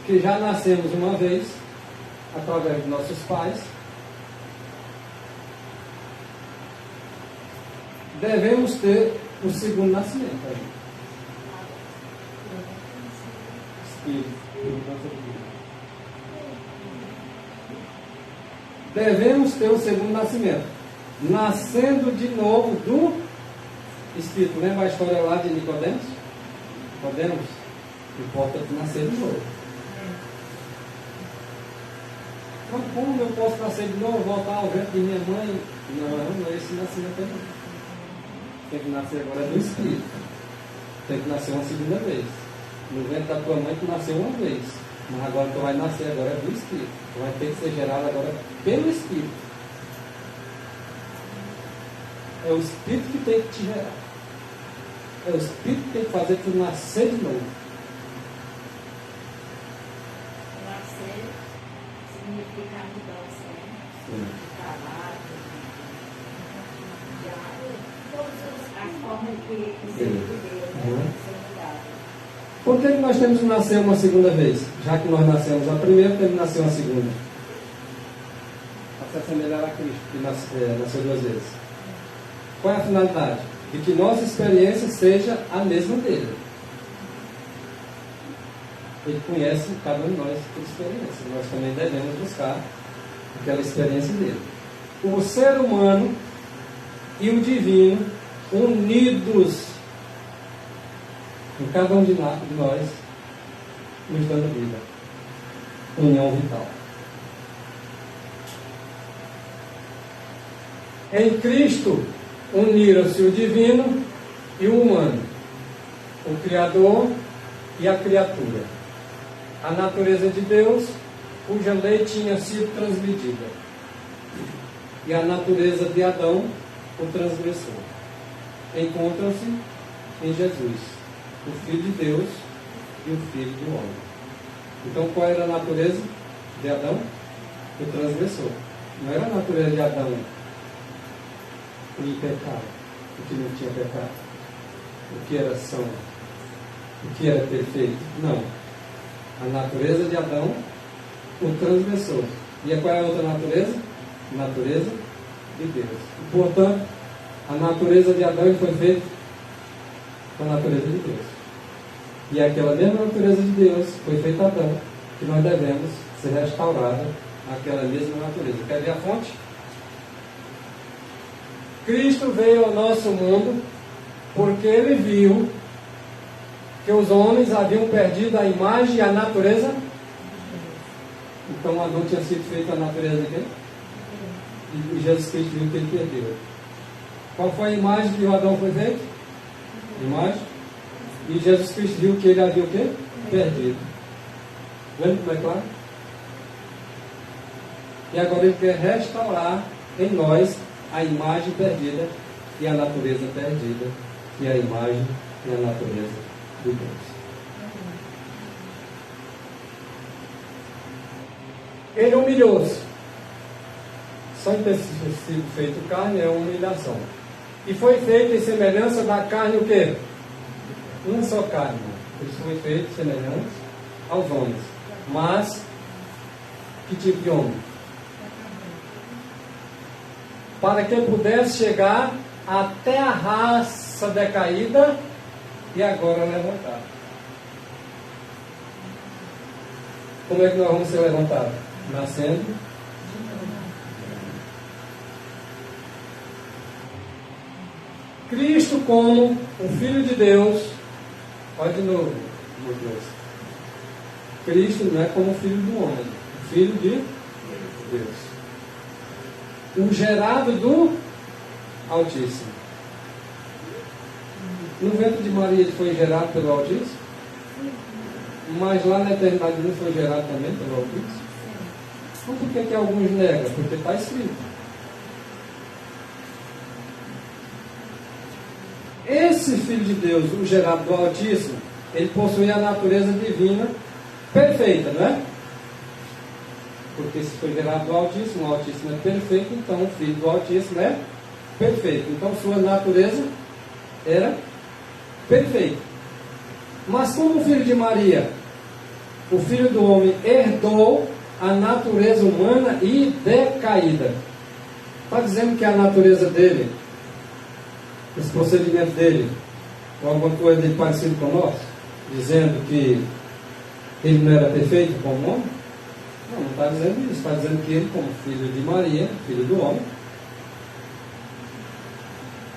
que já nascemos uma vez, através de nossos pais, devemos ter o segundo nascimento. Devemos ter o segundo nascimento, nascendo de novo do Espírito. Lembra a história lá de Nicodemos? Importa nascer de novo. Mas como eu posso nascer de novo, voltar ao ventre de minha mãe? Não, esse nascimento não. Tem que nascer agora do Espírito. Tem que nascer uma segunda vez. No ventre da tua mãe tu nasceu uma vez. Mas agora tu vai nascer agora do Espírito. Tu vai ter que ser gerado agora pelo Espírito. É o Espírito que tem que te gerar. É o Espírito que tem que fazer tu nascer de novo. Nascer significa mudança, né? De caráter, de todas as formas que ser de Deus, né? Ser mudado. Por que nós temos que nascer uma segunda vez? Já que nós nascemos a primeira, temos que nascer uma segunda. Para se assemelhar a Cristo, que nasceu duas vezes. Qual é a finalidade? De que nossa experiência seja a mesma dele. Ele conhece cada um de nós por experiência. Nós também devemos buscar aquela experiência dele. O ser humano e o divino unidos em cada um de nós, nos dando vida. União vital. Em Cristo uniram-se o divino e o humano, o Criador e a criatura. A natureza de Deus, cuja lei tinha sido transmitida, e a natureza de Adão, o transgressor. Encontram-se em Jesus, o Filho de Deus e o Filho do homem. Então, qual era a natureza de Adão? O transgressor. Não era a natureza de Adão o impecável, o que não tinha pecado, o que era são, o que era perfeito. Não. A natureza de Adão, o transgressor. E qual é a outra natureza? A natureza de Deus. E, portanto, a natureza de Adão foi feita com a natureza de Deus. E aquela mesma natureza de Deus foi feita a Adão, que nós devemos ser restaurada àquela mesma natureza. Quer ver a fonte? Cristo veio ao nosso mundo porque Ele viu que os homens haviam perdido a imagem e a natureza. Então Adão tinha sido feito a natureza de quem? E Jesus Cristo viu que ele perdeu. Qual foi a imagem que o Adão foi feito? Imagem. E Jesus Cristo viu que ele havia o quê? Perdido. Vendo como é claro? E agora Ele quer restaurar em nós a imagem perdida e a natureza perdida, e a imagem e a natureza de Deus. Ele humilhou-se. Só em ter sido feito carne é uma humilhação. E foi feito em semelhança da carne o quê? Uma só carne. Ele foi feito semelhante aos homens. Mas, que tipo de homem? Para que pudesse chegar até a raça decaída e agora levantada. Como é que nós vamos ser levantados? Nascendo. Cristo como o Filho de Deus. Olha de novo, meu Deus. Cristo não é como o Filho do homem, o Filho de Deus. O gerado do Altíssimo. No ventre de Maria ele foi gerado pelo Altíssimo? Mas lá na eternidade ele foi gerado também pelo Altíssimo? Então por que alguns negam? Porque está escrito. Esse Filho de Deus, o gerado do Altíssimo, ele possui a natureza divina perfeita, não é? Porque se foi gerado do Altíssimo, o Altíssimo é perfeito, então o Filho do Altíssimo é perfeito. Então sua natureza era perfeita. Mas como o Filho de Maria, o Filho do homem herdou a natureza humana e decaída. Está dizendo que a natureza dele, esse procedimento dele, ou alguma coisa dele parecido com nós, dizendo que ele não era perfeito como homem? Não está dizendo isso. Está dizendo que ele, como filho de Maria, filho do homem,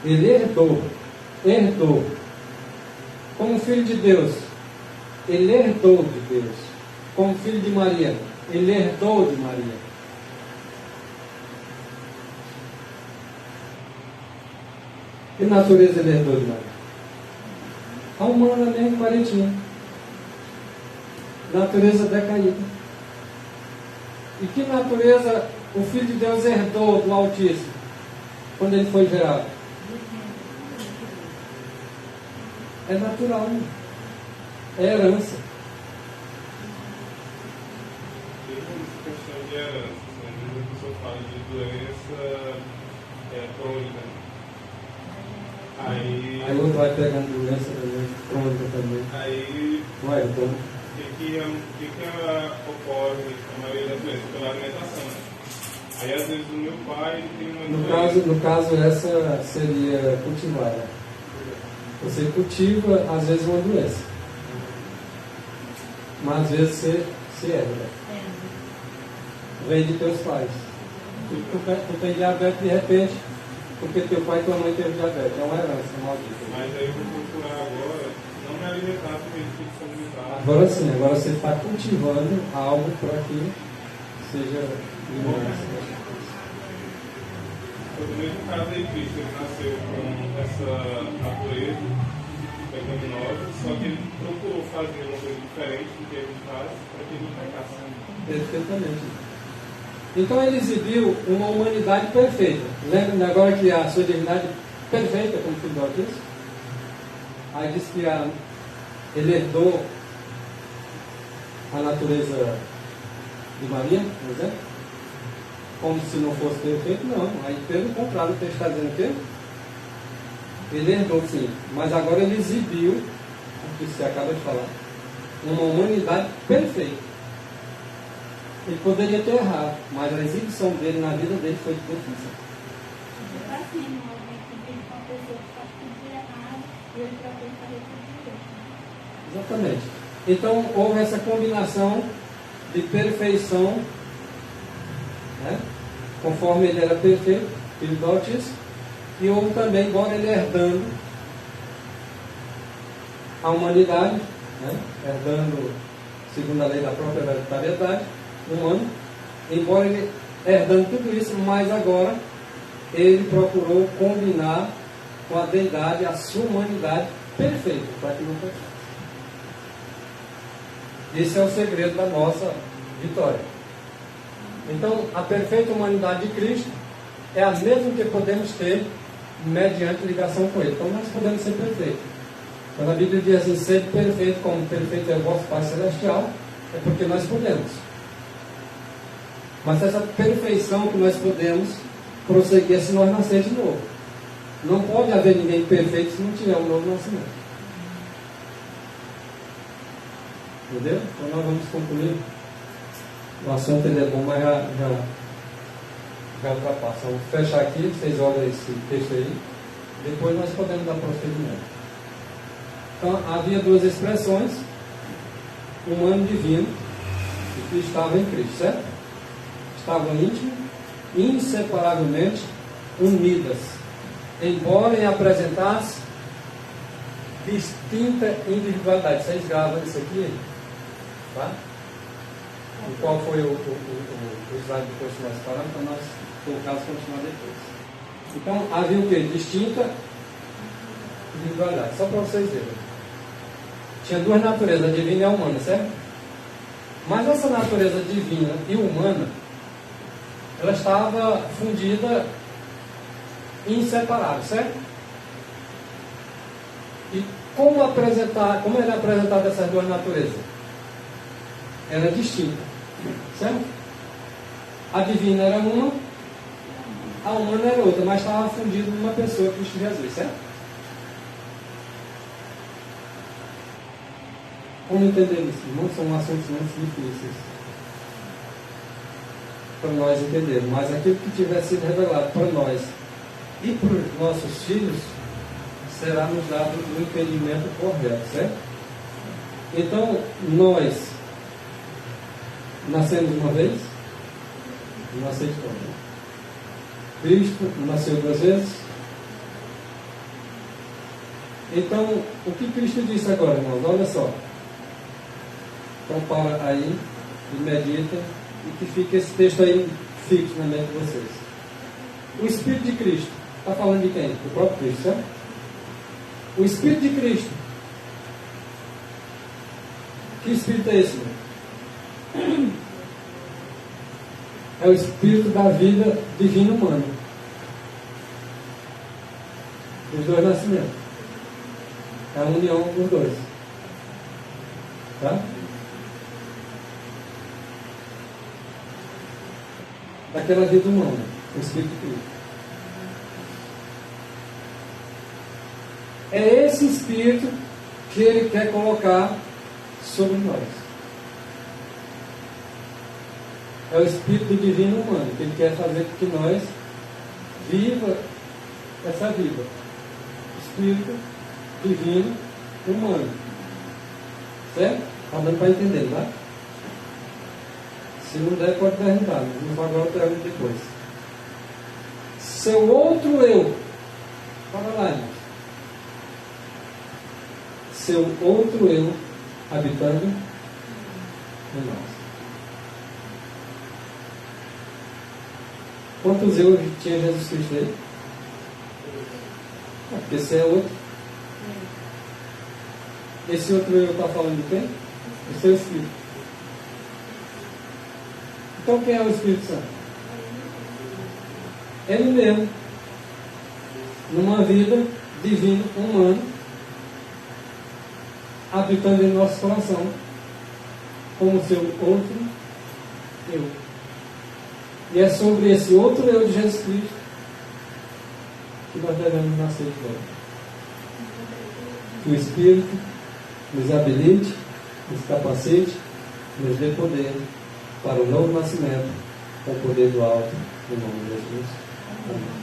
ele herdou. Como filho de Deus, ele herdou de Deus. Como filho de Maria, ele herdou de Maria. Que natureza ele herdou de Maria? A humana mesmo, parentinha. Natureza decaída. E que natureza o Filho de Deus herdou do Altíssimo quando ele foi gerado? É natural, né? É herança. Tem essa questão de herança. Às vezes a pessoa fala de doença crônica. Aí Aí o outro vai pegando doença também, crônica também. Aí Vai, então. o que ocorre a maioria das vezes? Pela alimentação. Aí às vezes o meu pai tem uma No caso, essa seria cultivada. Você cultiva, às vezes, uma doença. Mas às vezes você se herda. Vem de teus pais. Tu tem diabetes de repente, porque teu pai e tua mãe teve diabetes. É uma herança, é maldita. Mas aí eu vou procurar agora não me alimentar porque ele fica alimentar. Agora sim, agora você está cultivando algo para que seja ignorância. No mesmo caso aí, Cristo, ele nasceu com essa natureza pecaminosa, só que ele procurou fazer uma coisa diferente do que a gente faz para que ele não pecasse. Perfeitamente. Então ele exibiu uma humanidade perfeita. Lembra agora que a sua divindade perfeita como filho do Altíssimo? Aí diz que ele herdou a natureza de Maria, por exemplo, como se não fosse perfeito, não. Aí pelo contrário, o texto está dizendo o quê? Ele herdou sim, mas agora ele exibiu, o que você acaba de falar, uma humanidade perfeita. Ele poderia ter errado, mas a exibição dele na vida dele foi de perfeição. Exatamente. Então houve essa combinação de perfeição, né? Conforme ele era perfeito, filho do Altíssimo, e houve também, embora ele herdando a humanidade, né? Herdando, segundo a lei da própria hereditariedade humana, embora ele herdando tudo isso, mas agora ele procurou combinar com a deidade a sua humanidade perfeita, para que não pecasse. Esse é o segredo da nossa vitória. Então, a perfeita humanidade de Cristo é a mesma que podemos ter mediante ligação com Ele. Então, nós podemos ser perfeitos. Quando a Bíblia diz assim, ser perfeito como perfeito é o vosso Pai Celestial, é porque nós podemos. Mas essa perfeição que nós podemos prosseguir é se nós nascer de novo. Não pode haver ninguém perfeito se não tiver um novo nascimento. Entendeu? Então nós vamos concluir. O assunto ele é bom, mas já ultrapassa. Vamos fechar aqui, vocês olham esse texto aí. Depois nós podemos dar prosseguimento. Então havia duas expressões, humano e divino, que estavam em Cristo, certo? Estavam íntimos, inseparavelmente unidas, embora apresentassem distinta individualidade. Vocês gravam isso aqui, tá? E qual foi o slide depois que nós paramos, para nós, por caso, continuar depois. Então, havia o que? Distinta individualidade. Só para vocês verem. Tinha duas naturezas, a divina e a humana, certo? Mas essa natureza divina e humana, ela estava fundida inseparável, certo? E como era apresentada essas duas naturezas? Era distinta, certo? A divina era uma, a humana era outra, mas estava fundida numa pessoa, Cristo Jesus, certo? Como entender isso? Não são assuntos muito difíceis para nós entendermos, mas aquilo que tiver sido revelado para nós e para os nossos filhos será nos dado o entendimento correto, certo? Então, nós nascemos uma vez e nascemos todos. Cristo nasceu duas vezes. Então, o que Cristo disse agora, irmãos? Olha só. Então, para aí e medita e que fique esse texto aí fixo na mente de vocês. O Espírito de Cristo Está falando de quem? Do próprio Cristo, certo? O Espírito de Cristo. Que Espírito é esse, meu? É o Espírito da vida divina humana. Dos dois nascimentos. É a união dos dois. Tá? Daquela vida humana. O Espírito de Cristo. É esse Espírito que Ele quer colocar sobre nós. É o Espírito divino humano que Ele quer fazer com que nós viva essa vida. Espírito divino humano. Certo? Está dando para entender, tá? Se não der, pode perguntar. Mas agora eu pergunto depois. Seu outro eu. Fala lá, gente. Seu outro eu habitando em nós. Quantos eu tinha Jesus Cristo aí? Porque esse é outro. Esse outro eu está falando de quem? O seu Espírito. Então quem é o Espírito Santo? Ele mesmo. Numa vida divina, humana, habitando em nosso coração, como seu outro eu. E é sobre esse outro eu de Jesus Cristo que nós devemos nascer de novo. Que o Espírito nos habilite, nos capacite, nos dê poder para o novo nascimento, com o poder do alto, em nome de Jesus. Amém.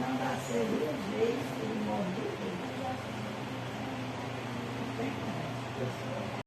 Não dá certo duas vezes, ele morreu.